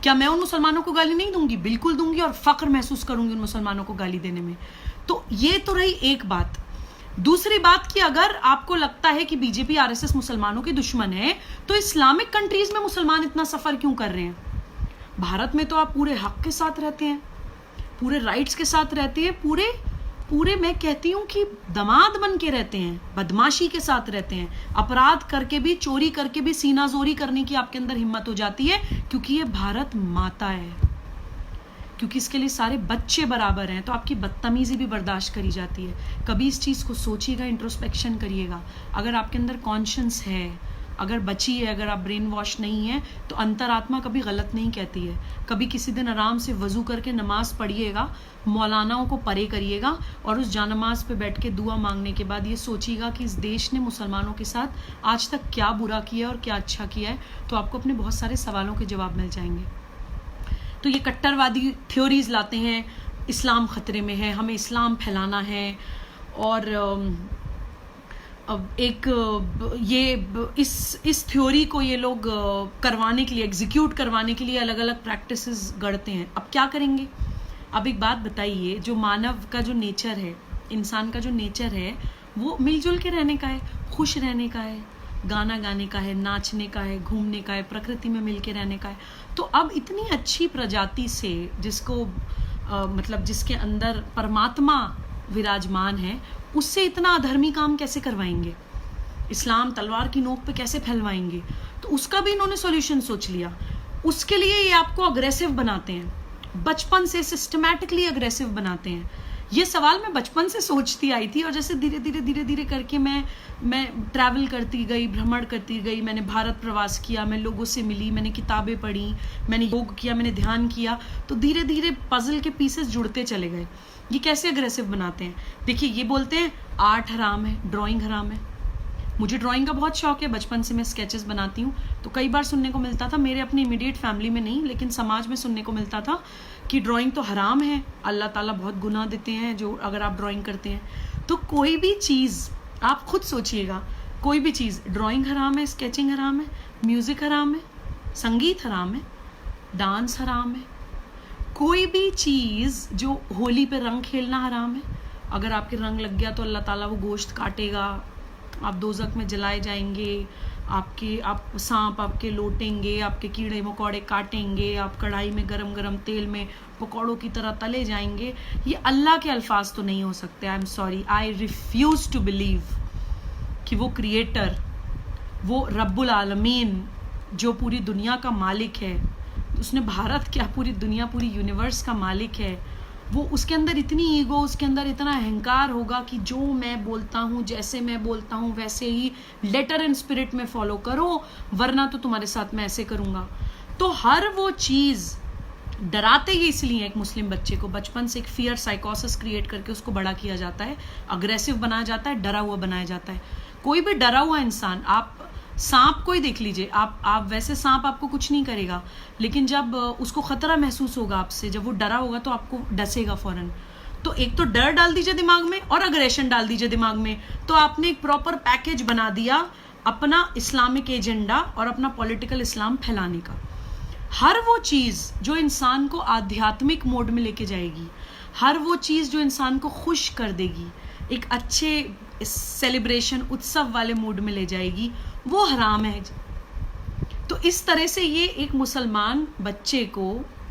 क्या मैं उन मुसलमानों को गाली नहीं दूंगी? बिल्कुल दूंगी, और फख्र महसूस करूंगी उन मुसलमानों को गाली देने में। तो ये तो रही एक बात। दूसरी बात कि अगर आपको लगता है कि बीजेपी आरएसएस मुसलमानों के दुश्मन है, तो इस्लामिक कंट्रीज में मुसलमान इतना सफर क्यों कर रहे हैं? भारत में तो आप पूरे हक के साथ रहते हैं, पूरे राइट्स के साथ रहते हैं, पूरे मैं कहती हूँ कि दमाद बन के रहते हैं, बदमाशी के साथ रहते हैं, अपराध करके भी, चोरी करके भी सीनाजोरी करने की आपके अंदर हिम्मत हो जाती है, क्योंकि ये भारत माता है, क्योंकि इसके लिए सारे बच्चे बराबर हैं। तो आपकी बदतमीजी भी बर्दाश्त करी जाती है। कभी इस चीज़ को सोचिएगा, इंट्रोस्पेक्शन करिएगा। अगर आपके अंदर कॉन्शियंस है, अगर बची है, अगर आप ब्रेन वॉश नहीं है, तो अंतरात्मा कभी गलत नहीं कहती है। कभी किसी दिन आराम से वजू करके नमाज पढ़िएगा, मौलानाओं को परे करिएगा, और उस जानमाज पे बैठ के दुआ मांगने के बाद ये सोचिएगा कि इस देश ने मुसलमानों के साथ आज तक क्या बुरा किया और क्या अच्छा किया है, तो आपको अपने बहुत सारे सवालों के जवाब मिल जाएंगे। तो ये कट्टरवादी थ्योरीज लाते हैं, इस्लाम खतरे में है, हमें इस्लाम फैलाना है, और एक ये इस थ्योरी को ये लोग करवाने के लिए, एग्जीक्यूट करवाने के लिए अलग अलग प्रैक्टिसेस गढ़ते हैं। अब क्या करेंगे? अब एक बात बताइए, जो मानव का जो नेचर है, इंसान का जो नेचर है, वो मिलजुल के रहने का है, खुश रहने का है, गाना गाने का है, नाचने का है, घूमने का है, प्रकृति में मिल के रहने का है। तो अब इतनी अच्छी प्रजाति से, जिसको मतलब जिसके अंदर परमात्मा विराजमान है, उससे इतना अधर्मी काम कैसे करवाएंगे? इस्लाम तलवार की नोक पे कैसे फैलवाएंगे? तो उसका भी इन्होंने सॉल्यूशन सोच लिया। उसके लिए ये आपको अग्रेसिव बनाते हैं, बचपन से सिस्टमैटिकली अग्रेसिव बनाते हैं। ये सवाल मैं बचपन से सोचती आई थी, और जैसे धीरे धीरे करके मैं ट्रैवल करती गई, भ्रमण करती गई, मैंने भारत प्रवास किया, मैं लोगों से मिली, मैंने किताबें पढ़ी, मैंने योग किया, मैंने ध्यान किया, तो धीरे धीरे पजल के पीसेस जुड़ते चले गए। ये कैसे अग्रेसिव बनाते हैं? देखिए, ये बोलते हैं आर्ट हराम है, ड्राइंग हराम है। मुझे ड्राइंग का बहुत शौक है, बचपन से मैं स्केचेस बनाती हूँ। तो कई बार सुनने को मिलता था, मेरे अपने इमीडिएट फैमिली में नहीं, लेकिन समाज में सुनने को मिलता था कि ड्राइंग तो हराम है, अल्लाह ताला बहुत गुनाह देते हैं जो अगर आप ड्राइंग करते हैं। तो कोई भी चीज़ आप खुद सोचिएगा, कोई भी चीज़, ड्राइंग हराम है, स्केचिंग हराम है, म्यूज़िक हराम है, संगीत हराम है, डांस हराम है, कोई भी चीज़ जो होली पे रंग खेलना हराम है। अगर आपके रंग लग गया तो अल्लाह ताला वो गोश्त काटेगा, आप दोज़ख में जलाए जाएंगे, आप सांप आपके लोटेंगे, आपके कीड़े मकोड़े काटेंगे, आप कढ़ाई में गरम गरम तेल में पकौड़ों की तरह तले जाएंगे। ये अल्लाह के अल्फाज तो नहीं हो सकते। I am sorry, I refuse to believe कि वो क्रिएटर, वो रब्बुल आलमीन, जो पूरी दुनिया का मालिक है, उसने भारत क्या, पूरी दुनिया, पूरी यूनिवर्स का मालिक है, वो उसके अंदर इतनी ईगो, उसके अंदर इतना अहंकार होगा कि जो मैं बोलता हूँ, जैसे मैं बोलता हूँ वैसे ही लेटर एंड स्पिरिट में फॉलो करो, वरना तो तुम्हारे साथ मैं ऐसे करूँगा। तो हर वो चीज़ डराते ही इसलिए एक मुस्लिम बच्चे को बचपन से एक फियर साइकोसिस क्रिएट करके उसको बड़ा किया जाता है, अग्रेसिव बनाया जाता है, डरा हुआ बनाया जाता है। कोई भी डरा हुआ इंसान, आप सांप को ही देख लीजिए, आप वैसे सांप आपको कुछ नहीं करेगा, लेकिन जब उसको खतरा महसूस होगा आपसे, जब वो डरा होगा तो आपको डसेगा फौरन। तो एक तो डर डाल दीजिए दिमाग में और अग्रेशन डाल दीजिए दिमाग में, तो आपने एक प्रॉपर पैकेज बना दिया अपना इस्लामिक एजेंडा और अपना पॉलिटिकल इस्लाम फैलाने का। हर वो चीज जो इंसान को आध्यात्मिक मोड में लेके जाएगी, हर वो चीज जो इंसान को खुश कर देगी, एक अच्छे सेलिब्रेशन उत्सव वाले मूड में ले जाएगी, वो हराम है। तो इस तरह से ये एक मुसलमान बच्चे को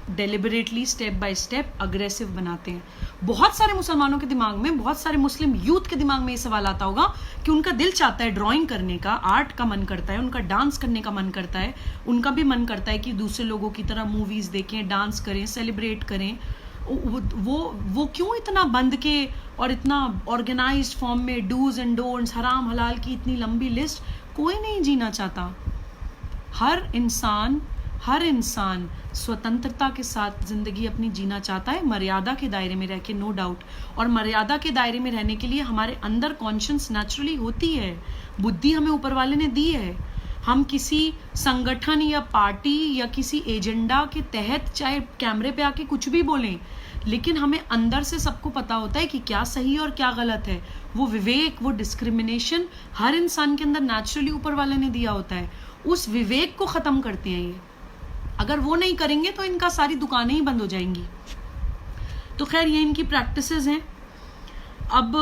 deliberately step by step aggressive बनाते हैं। बहुत सारे मुसलमानों के दिमाग में, बहुत सारे मुस्लिम यूथ के दिमाग में ये सवाल आता होगा कि उनका दिल चाहता है ड्राइंग करने का, आर्ट का मन करता है, उनका डांस करने का मन करता है, उनका भी मन करता है कि दूसरे लोगों की तरह मूवीज देखें, डांस करें, सेलिब्रेट करें। वो क्यों इतना बंद के और इतना ऑर्गेनाइज्ड फॉर्म में डूज एंड डोंट्स, हराम हलाल की इतनी लंबी लिस्ट, कोई नहीं जीना चाहता। हर इंसान स्वतंत्रता के साथ जिंदगी अपनी जीना चाहता है, मर्यादा के दायरे में रह के, नो डाउट। और मर्यादा के दायरे में रहने के लिए हमारे अंदर कॉन्शियस नेचुरली होती है, बुद्धि हमें ऊपर वाले ने दी है। हम किसी संगठन या पार्टी या किसी एजेंडा के तहत चाहे कैमरे पे आके कुछ भी बोलें, लेकिन हमें अंदर से सबको पता होता है कि क्या सही और क्या गलत है। वो विवेक, वो डिस्क्रिमिनेशन हर इंसान के अंदर नेचुरली ऊपर वाले ने दिया होता है। उस विवेक को खत्म करते हैं ये। अगर वो नहीं करेंगे तो इनका सारी दुकानें ही बंद हो जाएंगी। तो खैर ये इनकी प्रैक्टिसेस हैं। अब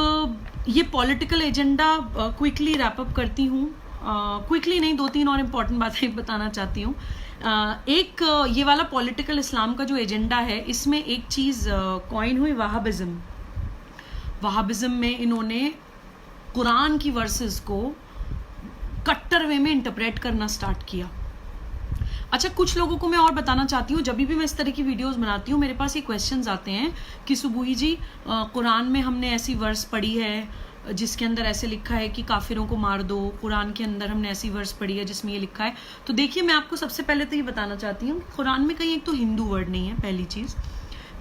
ये political agenda quickly wrap up करती हूँ। क्विकली नहीं, 2-3 और इम्पॉर्टेंट बातें बताना चाहती हूँ। एक ये वाला पॉलिटिकल इस्लाम का जो एजेंडा है, इसमें एक चीज कॉइन हुई, वहाबिज्म। वहाबिज्म में इन्होंने कुरान की वर्सेस को कट्टर वे में इंटरप्रेट करना स्टार्ट किया। अच्छा, कुछ लोगों को मैं और बताना चाहती हूँ, जब भी मैं इस तरह की वीडियोस बनाती हूँ मेरे पास ये क्वेश्चंस आते हैं कि सुबुही जी, कुरान में हमने ऐसी वर्स पढ़ी है जिसके अंदर ऐसे लिखा है कि काफिरों को मार दो, कुरान के अंदर हमने ऐसी वर्स पढ़ी है जिसमें ये लिखा है। तो देखिए, मैं आपको सबसे पहले तो ये बताना चाहती हूँ, कुरान में कहीं एक तो हिंदू वर्ड नहीं है, पहली चीज।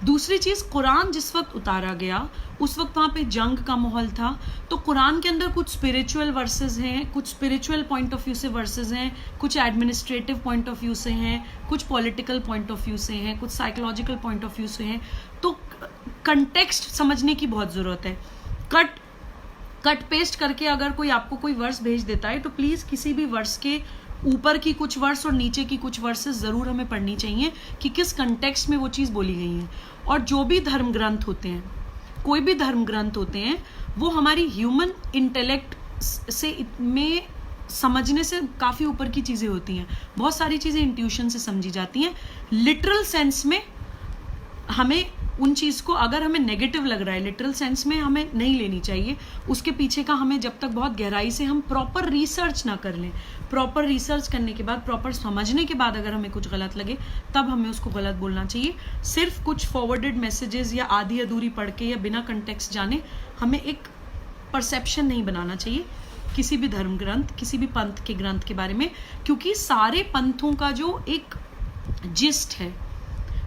दूसरी चीज, कुरान जिस वक्त उतारा गया उस वक्त वहां पे जंग का माहौल था, तो कुरान के अंदर कुछ स्पिरिचुअल वर्सेस हैं, कुछ स्पिरिचुअल पॉइंट ऑफ व्यू से वर्सेस हैं, कुछ एडमिनिस्ट्रेटिव पॉइंट ऑफ व्यू से हैं, कुछ पॉलिटिकल पॉइंट ऑफ व्यू से हैं, कुछ साइकोलॉजिकल पॉइंट ऑफ व्यू से हैं। तो कंटेक्स्ट समझने की बहुत जरूरत है। कट पेस्ट करके अगर कोई आपको कोई वर्स भेज देता है तो प्लीज किसी भी वर्स के ऊपर की कुछ वर्स और नीचे की कुछ वर्सेस जरूर हमें पढ़नी चाहिए कि किस कंटेक्स्ट में वो चीज बोली गई है। और जो भी धर्म ग्रंथ होते हैं, कोई भी धर्म ग्रंथ होते हैं, वो हमारी ह्यूमन इंटेलेक्ट से में समझने से काफी ऊपर की चीजें होती हैं। बहुत सारी चीजें इंट्यूशन से समझी जाती हैं। लिटरल सेंस में हमें उन चीज को, अगर हमें नेगेटिव लग रहा है, लिटरल सेंस में हमें नहीं लेनी चाहिए। उसके पीछे का हमें जब तक बहुत गहराई से हम प्रॉपर रिसर्च ना कर लें, प्रॉपर रिसर्च करने के बाद, प्रॉपर समझने के बाद अगर हमें कुछ गलत लगे तब हमें उसको गलत बोलना चाहिए। सिर्फ कुछ फॉरवर्डेड मैसेजेस या आधी अधूरी पढ़ के या बिना कंटेक्स्ट जाने हमें एक परसेप्शन नहीं बनाना चाहिए किसी भी धर्म ग्रंथ, किसी भी पंथ के ग्रंथ के बारे में, क्योंकि सारे पंथों का जो एक जिस्ट है,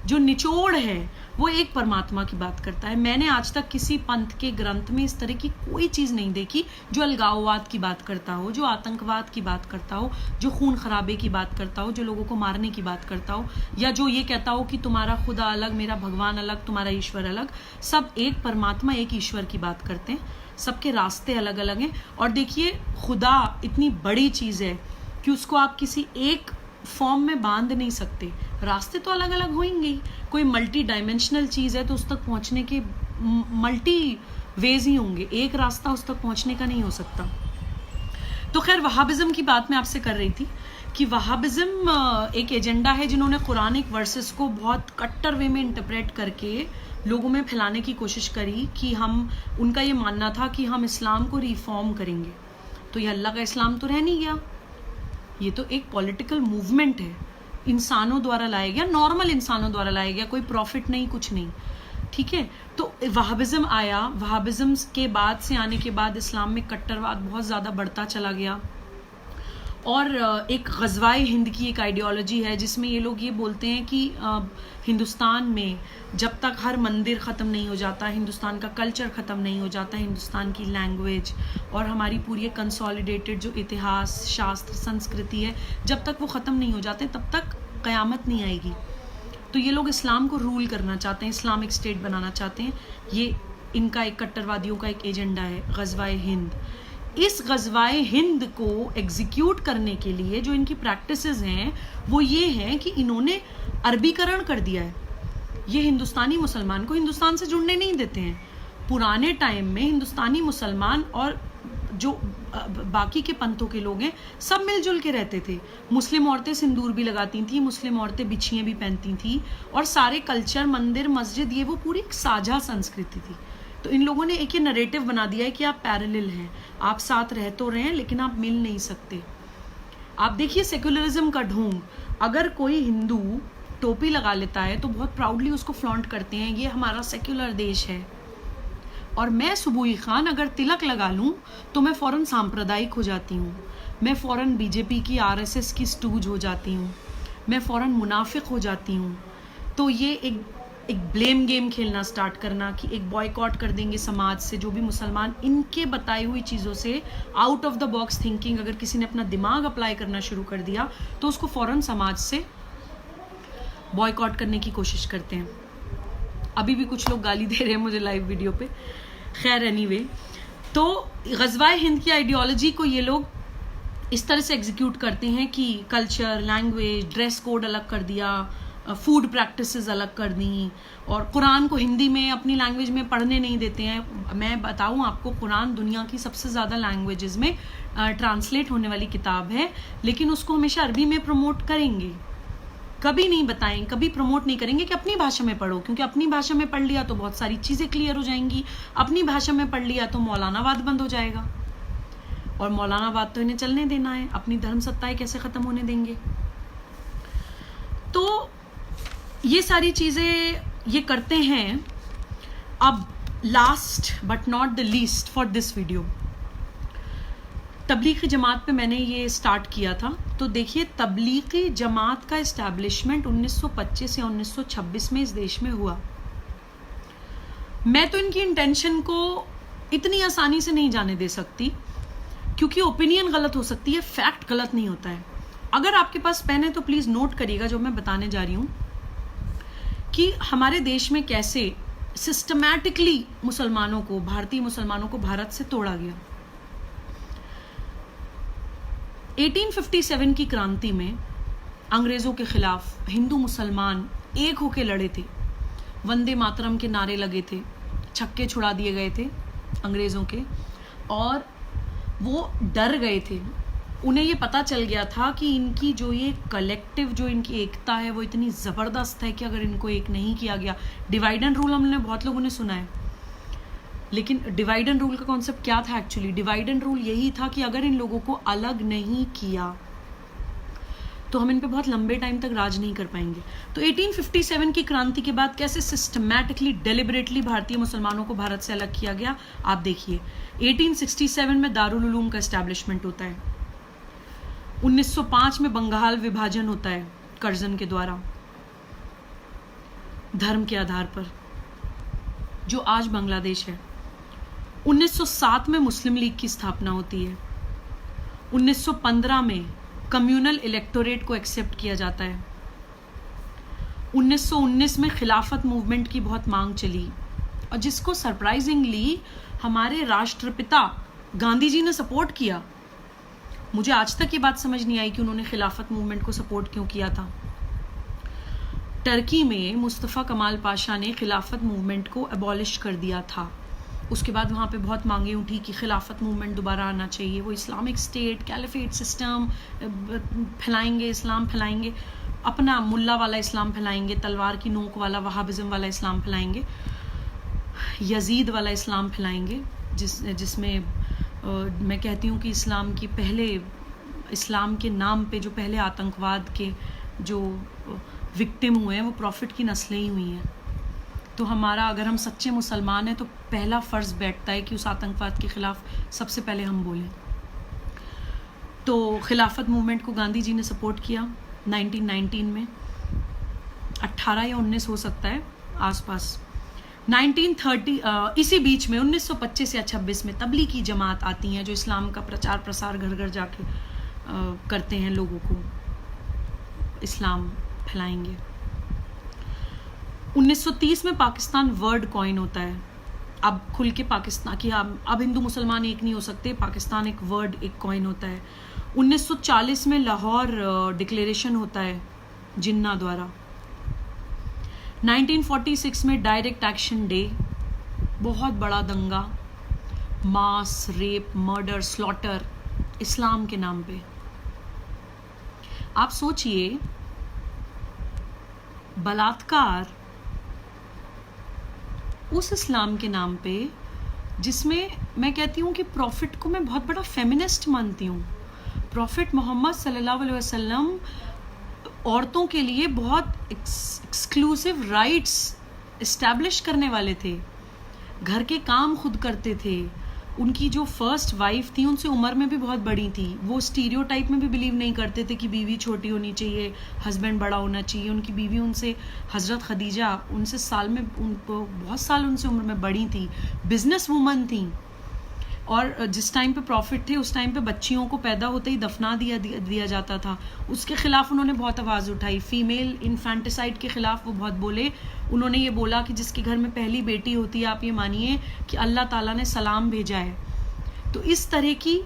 जो निचोड़ है, वो एक परमात्मा की बात करता है। मैंने आज तक किसी पंथ के ग्रंथ में इस तरह की कोई चीज नहीं देखी जो अलगाववाद की बात करता हो, जो आतंकवाद की बात करता हो, जो खून खराबे की बात करता हो, जो लोगों को मारने की बात करता हो, या जो ये कहता हो कि तुम्हारा खुदा अलग, मेरा भगवान अलग, तुम्हारा ईश्वर अलग। सब एक परमात्मा, एक ईश्वर की बात करते हैं। सबके रास्ते अलग अलग हैं। और देखिए, खुदा इतनी बड़ी चीज है कि उसको आप किसी एक फॉर्म में बांध नहीं सकते। रास्ते तो अलग अलग होंगे ही। कोई मल्टी डायमेंशनल चीज है तो उस तक पहुंचने के मल्टी वेज ही होंगे, एक रास्ता उस तक पहुंचने का नहीं हो सकता। तो खैर, वहाबिज्म की बात मैं आपसे कर रही थी कि वहाबिज्म एक एजेंडा है जिन्होंने कुरानिक वर्सेस को बहुत कट्टर वे में इंटरप्रेट करके लोगों में फैलाने की कोशिश करी कि उनका ये मानना था कि हम इस्लाम को रिफॉर्म करेंगे। तो ये अल्लाह का इस्लाम तो रह नहीं गया, ये तो एक पॉलिटिकल मूवमेंट है, इंसानों द्वारा लाया गया, नॉर्मल इंसानों द्वारा लाया गया, कोई प्रॉफिट नहीं, कुछ नहीं। ठीक है, तो वहाबिज्म आया। वहाबिज्म के बाद से आने के बाद इस्लाम में कट्टरवाद बहुत ज्यादा बढ़ता चला गया। और एक गज़वाए हिंद की एक आइडियोलॉजी है जिसमें ये लोग ये बोलते हैं कि हिंदुस्तान में जब तक हर मंदिर ख़त्म नहीं हो जाता, हिंदुस्तान का कल्चर ख़त्म नहीं हो जाता, हिंदुस्तान की लैंग्वेज और हमारी पूरी कंसोलिडेटेड जो इतिहास, शास्त्र, संस्कृति है, जब तक वो ख़त्म नहीं हो जाते तब तक क़यामत नहीं आएगी। तो ये लोग इस्लाम को रूल करना चाहते हैं, इस्लामिक स्टेट बनाना चाहते हैं। ये इनका एक कट्टरवादियों का एक एजेंडा है ग़ज़वाए हिंद। इस ग़ज़वाए हिंद को एग्जीक्यूट करने के लिए जो इनकी प्रैक्टिसेस हैं वो ये हैं कि इन्होंने अरबीकरण कर दिया है। ये हिंदुस्तानी मुसलमान को हिंदुस्तान से जुड़ने नहीं देते हैं। पुराने टाइम में हिंदुस्तानी मुसलमान और जो बाकी के पंथों के लोग हैं सब मिलजुल के रहते थे। मुस्लिम औरतें सिंदूर भी लगाती थी, मुस्लिम औरतें बिछियाँ भी पहनती थी, और सारे कल्चर, मंदिर, मस्जिद, ये वो पूरी एक साझा संस्कृति थी। तो इन लोगों ने एक ये नरेटिव बना दिया है कि आप पैरेलल हैं, आप साथ रह तो रहे हैं लेकिन आप मिल नहीं सकते। आप देखिए सेक्युलरिज्म का ढोंग, अगर कोई हिंदू टोपी लगा लेता है तो बहुत प्राउडली उसको फ्लॉन्ट करते हैं, ये हमारा सेक्युलर देश है। और मैं सुबुई खान अगर तिलक लगा लूँ तो मैं फ़ौरन सांप्रदायिक हो जाती हूँ, मैं फ़ौरन बीजेपी की आरएसएस की स्टूज हो जाती हूँ, मैं फ़ौरन मुनाफिक हो जाती हूँ। तो ये एक ब्लेम गेम खेलना स्टार्ट करना कि एक बॉयकॉट कर देंगे समाज से, जो भी मुसलमान इनके बताई हुई चीज़ों से out of the box thinking अगर किसी ने अपना दिमाग अप्लाई करना शुरू कर दिया तो उसको फ़ौरन समाज से बॉयकॉट करने की कोशिश करते हैं। अभी भी कुछ लोग गाली दे रहे हैं मुझे लाइव वीडियो पे। खैर एनीवे, तो ग़ज़वाए हिंद की आइडियोलॉजी को ये लोग इस तरह से एग्जीक्यूट करते हैं कि कल्चर, लैंग्वेज, ड्रेस कोड अलग कर दिया, फूड प्रैक्टिसेस अलग कर दी, और कुरान को हिंदी में अपनी लैंग्वेज में पढ़ने नहीं देते हैं। मैं बताऊं आपको, कुरान दुनिया की सबसे ज़्यादा लैंग्वेजेस में ट्रांसलेट होने वाली किताब है, लेकिन उसको हमेशा अरबी में प्रमोट करेंगे, कभी नहीं बताएं, कभी प्रमोट नहीं करेंगे कि अपनी भाषा में पढ़ो, क्योंकि अपनी भाषा में पढ़ लिया तो बहुत सारी चीज़ें क्लियर हो जाएंगी। अपनी भाषा में पढ़ लिया तो मौलानावाद बंद हो जाएगा, और मौलानावाद तो इन्हें चलने देना है, अपनी धर्म सत्ताएं कैसे ख़त्म होने देंगे। तो ये सारी चीज़ें ये करते हैं। अब last but not the least for this video, Tablighi Jamaat पे मैंने ये स्टार्ट किया था। तो देखिए, तबलीगी जमात का इस्टेब्लिशमेंट 1925 या 1926 में इस देश में हुआ। मैं तो इनकी इंटेंशन को इतनी आसानी से नहीं जाने दे सकती, क्योंकि ओपिनियन गलत हो सकती है, फैक्ट गलत नहीं होता है। अगर आपके पास पेन है तो प्लीज़ नोट करिएगा जो मैं बताने जा रही हूँ, कि हमारे देश में कैसे सिस्टमैटिकली मुसलमानों को, भारतीय मुसलमानों को भारत से तोड़ा गया। 1857 की क्रांति में अंग्रेज़ों के खिलाफ हिंदू मुसलमान एक होकर लड़े थे, वंदे मातरम के नारे लगे थे, छक्के छुड़ा दिए गए थे अंग्रेज़ों के, और वो डर गए थे। उन्हें ये पता चल गया था कि इनकी जो ये कलेक्टिव, जो इनकी एकता है वो इतनी ज़बरदस्त है कि अगर इनको एक नहीं किया गया, डिवाइड एंड रूल हमने बहुत लोगों ने सुना है, लेकिन डिवाइड एंड रूल का कॉन्सेप्ट क्या था एक्चुअली? डिवाइड एंड रूल यही था कि अगर इन लोगों को अलग नहीं किया तो हम इन पे बहुत लंबे टाइम तक राज नहीं कर पाएंगे। तो 1857 की क्रांति के बाद कैसे सिस्टमैटिकली, डेलिबरेटली भारतीय मुसलमानों को भारत से अलग किया गया, आप देखिए। 1867 में दारुल उलूम का एस्टैब्लिशमेंट होता है। 1905 में बंगाल विभाजन होता है कर्जन के द्वारा, धर्म के आधार पर, जो आज बांग्लादेश है। 1907 में मुस्लिम लीग की स्थापना होती है। 1915 में कम्युनल इलेक्टोरेट को एक्सेप्ट किया जाता है। 1919 में खिलाफत मूवमेंट की बहुत मांग चली, और जिसको सरप्राइजिंगली हमारे राष्ट्रपिता गांधी जी ने सपोर्ट किया। मुझे आज तक ये बात समझ नहीं आई कि उन्होंने खिलाफत मूवमेंट को सपोर्ट क्यों किया था। टर्की में मुस्तफ़ा कमाल पाशा ने खिलाफत मूवमेंट को अबॉलिश कर दिया था। उसके बाद वहाँ पे बहुत मांगे उठी कि खिलाफत मूवमेंट दोबारा आना चाहिए, वो इस्लामिक स्टेट, कैलिफेट सिस्टम फैलाएंगे, इस्लाम फैलाएंगे, अपना मुल्ला वाला इस्लाम फैलाएंगे, तलवार की नोक वाला वहाबिज़म वाला इस्लाम फैलाएंगे, यजीद वाला इस्लाम फैलाएंगे, जिसमें मैं कहती हूँ कि इस्लाम के नाम पे जो पहले आतंकवाद के जो विक्टिम हुए हैं वो प्रॉफिट की नस्लें ही हुई हैं। तो हमारा, अगर हम सच्चे मुसलमान हैं तो पहला फ़र्ज़ बैठता है कि उस आतंकवाद के ख़िलाफ़ सबसे पहले हम बोलें। तो खिलाफत मूवमेंट को गांधी जी ने सपोर्ट किया 1919 में, 18 या 19 हो सकता है आसपास। 1930 इसी बीच में 1925 या 26 में तबलीगी जमात आती हैं, जो इस्लाम का प्रचार प्रसार घर घर जाके करते हैं, लोगों को इस्लाम फैलाएंगे। 1930 में पाकिस्तान वर्ड कॉइन होता है, अब खुल के पाकिस्तान की अब हिंदू मुसलमान एक नहीं हो सकते, पाकिस्तान एक वर्ड, एक कॉइन होता है। 1940 में लाहौर डिक्लेरेशन होता है जिन्ना द्वारा। 1946 में डायरेक्ट एक्शन डे, बहुत बड़ा दंगा, मास रेप, मर्डर, स्लॉटर इस्लाम के नाम पे। आप सोचिए, बलात्कार उस इस्लाम के नाम पे जिसमें मैं कहती हूँ कि प्रॉफिट को मैं बहुत बड़ा फेमिनिस्ट मानती हूँ। प्रॉफिट मोहम्मद सल्लल्लाहु अलैहि वसल्लम औरतों के लिए बहुत एक्सक्लूसिव राइट्स इस्टेब्लिश करने वाले थे, घर के काम खुद करते थे। उनकी जो फर्स्ट वाइफ थी उनसे उम्र में भी बहुत बड़ी थी। वो स्टीरियोटाइप में भी बिलीव नहीं करते थे कि बीवी छोटी होनी चाहिए, हस्बैंड बड़ा होना चाहिए। उनकी बीवी उनसे, हजरत खदीजा, उनसे साल में, उनको बहुत साल उनसे उम्र में बड़ी थी, बिजनेस वूमन थी। और जिस टाइम पे प्रॉफिट थे उस टाइम पे बच्चियों को पैदा होते ही दफना दिया जाता था। उसके खिलाफ उन्होंने बहुत आवाज़ उठाई। फीमेल इन्फेंटिसाइड के खिलाफ वो बहुत बोले। उन्होंने ये बोला कि जिसके घर में पहली बेटी होती है, आप ये मानिए कि अल्लाह ताला ने सलाम भेजा है। तो इस तरह की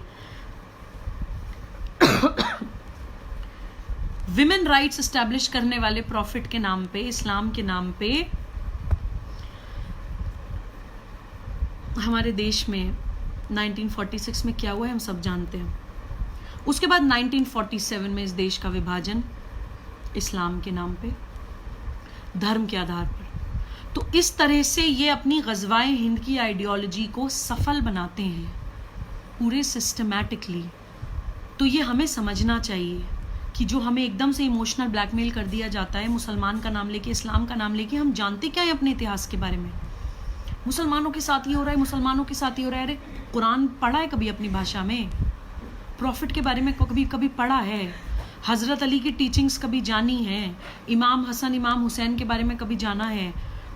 विमेन राइट्स एस्टैब्लिश करने वाले प्रॉफिट के नाम पे, इस्लाम के नाम पे हमारे देश में 1946 में क्या हुआ है हम सब जानते हैं। उसके बाद 1947 में इस देश का विभाजन इस्लाम के नाम पे, धर्म के आधार पर। तो इस तरह से ये अपनी गज़वाए हिंद की आइडियोलॉजी को सफल बनाते हैं पूरे सिस्टमैटिकली। तो ये हमें समझना चाहिए कि जो हमें एकदम से इमोशनल ब्लैकमेल कर दिया जाता है मुसलमान का नाम लेके, इस्लाम का नाम लेके, हम जानते क्या है अपने इतिहास के बारे में? मुसलमानों के साथ ये हो रहा है, मुसलमानों के साथ ये हो रहा है। अरे कुरान पढ़ा है कभी अपनी भाषा में? प्रॉफिट के बारे में कभी पढ़ा है? हज़रत अली की टीचिंग्स कभी जानी है? इमाम हसन, इमाम हुसैन के बारे में कभी जाना है?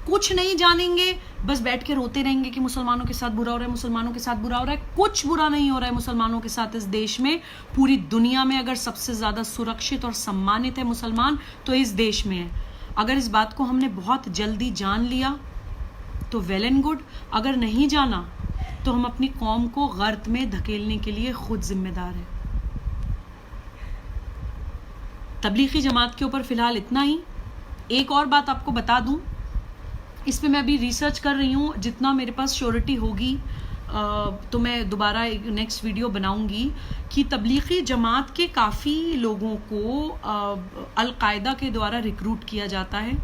कुछ नहीं जानेंगे, बस बैठ के रोते रहेंगे कि मुसलमानों के साथ बुरा हो रहा है, मुसलमानों के साथ बुरा हो रहा है। कुछ बुरा नहीं हो रहा है मुसलमानों के साथ इस देश में। पूरी दुनिया में अगर सबसे ज़्यादा सुरक्षित और सम्मानित है मुसलमान तो इस देश में है। अगर इस बात को हमने बहुत जल्दी जान लिया तो वेल एंड गुड, अगर नहीं जाना तो हम अपनी कौम को गर्त में धकेलने के लिए खुद जिम्मेदार हैं। तबलीगी जमात के ऊपर फिलहाल इतना ही। एक और बात आपको बता दूं, इस पे मैं अभी रिसर्च कर रही हूँ। जितना मेरे पास श्योरिटी होगी तो मैं दोबारा एक नेक्स्ट वीडियो बनाऊंगी कि तबलीगी जमात के काफ़ी लोगों को अल-कायदा के द्वारा रिक्रूट किया जाता है।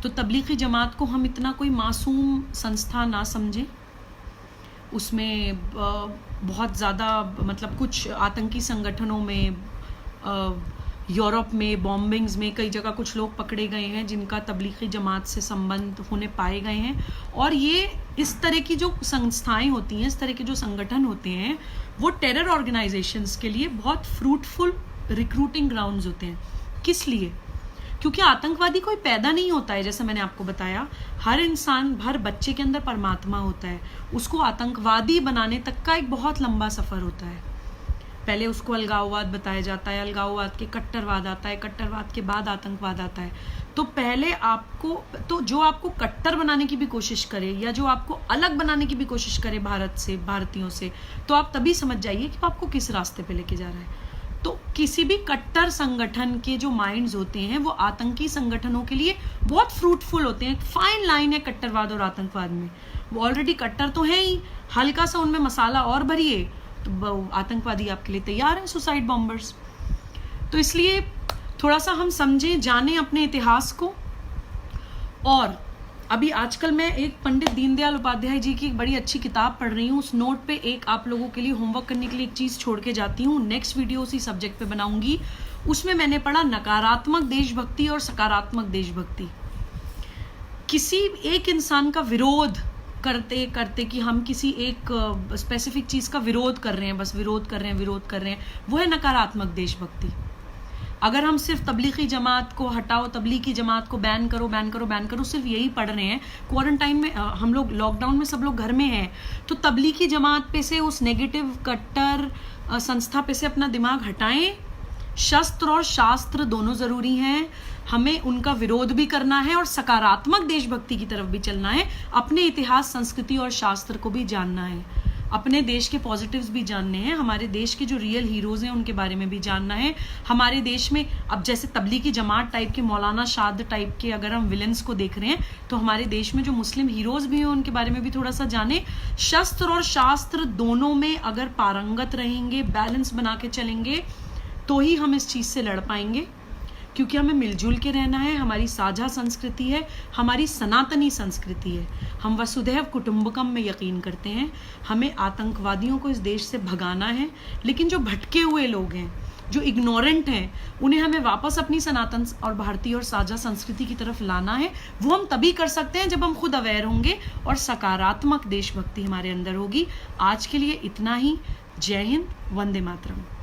तो तबलीगी जमात को हम इतना कोई मासूम संस्था ना समझें। उसमें बहुत ज़्यादा मतलब कुछ आतंकी संगठनों में, यूरोप में बॉम्बिंग्स में कई जगह कुछ लोग पकड़े गए हैं जिनका तबलीगी जमात से संबंध होने पाए गए हैं। और ये इस तरह की जो संस्थाएं होती हैं, इस तरह के जो संगठन होते हैं, वो टेरर ऑर्गेनाइजेशंस के लिए बहुत फ्रूटफुल रिक्रूटिंग ग्राउंड्स होते हैं। किस लिए? क्योंकि आतंकवादी कोई पैदा नहीं होता है। जैसे मैंने आपको बताया, हर इंसान, हर बच्चे के अंदर परमात्मा होता है। उसको आतंकवादी बनाने तक का एक बहुत लंबा सफ़र होता है। पहले उसको अलगाववाद बताया जाता है, अलगाववाद के कट्टरवाद आता है, कट्टरवाद के बाद आतंकवाद आता है। तो पहले आपको, तो जो आपको कट्टर बनाने की भी कोशिश करे या जो आपको अलग बनाने की भी कोशिश करे भारत से, भारतीयों से, तो आप तभी समझ जाइए कि आपको किस रास्ते पे लेके जा रहा है। तो किसी भी कट्टर संगठन के जो माइंड्स होते हैं वो आतंकी संगठनों के लिए बहुत फ्रूटफुल होते हैं। फाइन लाइन है कट्टरवाद और आतंकवाद में। वो ऑलरेडी कट्टर तो है ही, हल्का सा उनमें मसाला और भरिए तो आतंकवादी आपके लिए तैयार हैं, सुसाइड बॉम्बर्स। तो इसलिए थोड़ा सा हम समझें, जानें अपने इतिहास को। और अभी आजकल मैं एक पंडित दीनदयाल उपाध्याय जी की एक बड़ी अच्छी किताब पढ़ रही हूँ। उस नोट पे एक आप लोगों के लिए होमवर्क करने के लिए एक चीज़ छोड़ के जाती हूँ। नेक्स्ट वीडियो उसी सब्जेक्ट पे बनाऊंगी। उसमें मैंने पढ़ा नकारात्मक देशभक्ति और सकारात्मक देशभक्ति। किसी एक इंसान का विरोध करते करते कि हम किसी एक स्पेसिफिक चीज़ का विरोध कर रहे हैं, बस विरोध कर रहे हैं, वो है नकारात्मक देशभक्ति। अगर हम सिर्फ तबलीगी जमात को हटाओ, तबलीगी जमात को बैन करो, सिर्फ यही पढ़ रहे हैं। क्वारंटाइन में हम लोग, लॉकडाउन में सब लोग घर में हैं, तो तबलीगी जमात पे से, उस नेगेटिव कट्टर संस्था पे से अपना दिमाग हटाएं, शस्त्र और शास्त्र दोनों जरूरी हैं, हमें उनका विरोध भी करना है और सकारात्मक देशभक्ति की तरफ भी चलना है। अपने इतिहास, संस्कृति और शास्त्र को भी जानना है, अपने देश के पॉजिटिव्स भी जानने हैं, हमारे देश के जो रियल हीरोज हैं उनके बारे में भी जानना है। हमारे देश में अब जैसे तबलीगी जमात टाइप के, मौलाना शाद टाइप के अगर हम विलन्स को देख रहे हैं, तो हमारे देश में जो मुस्लिम हीरोज भी हैं उनके बारे में भी थोड़ा सा जाने। शस्त्र और शास्त्र दोनों में अगर पारंगत रहेंगे, बैलेंस बना के चलेंगे, तो ही हम इस चीज से लड़ पाएंगे, क्योंकि हमें मिलजुल के रहना है। हमारी साझा संस्कृति है, हमारी सनातनी संस्कृति है। हम वसुधैव कुटुंबकम में यकीन करते हैं। हमें आतंकवादियों को इस देश से भगाना है, लेकिन जो भटके हुए लोग हैं, जो इग्नोरेंट हैं, उन्हें हमें वापस अपनी सनातन और भारतीय और साझा संस्कृति की तरफ लाना है। वो हम तभी कर सकते हैं जब हम खुद अवेयर होंगे और सकारात्मक देशभक्ति हमारे अंदर होगी। आज के लिए इतना ही। जय हिंद, वंदे मातरम।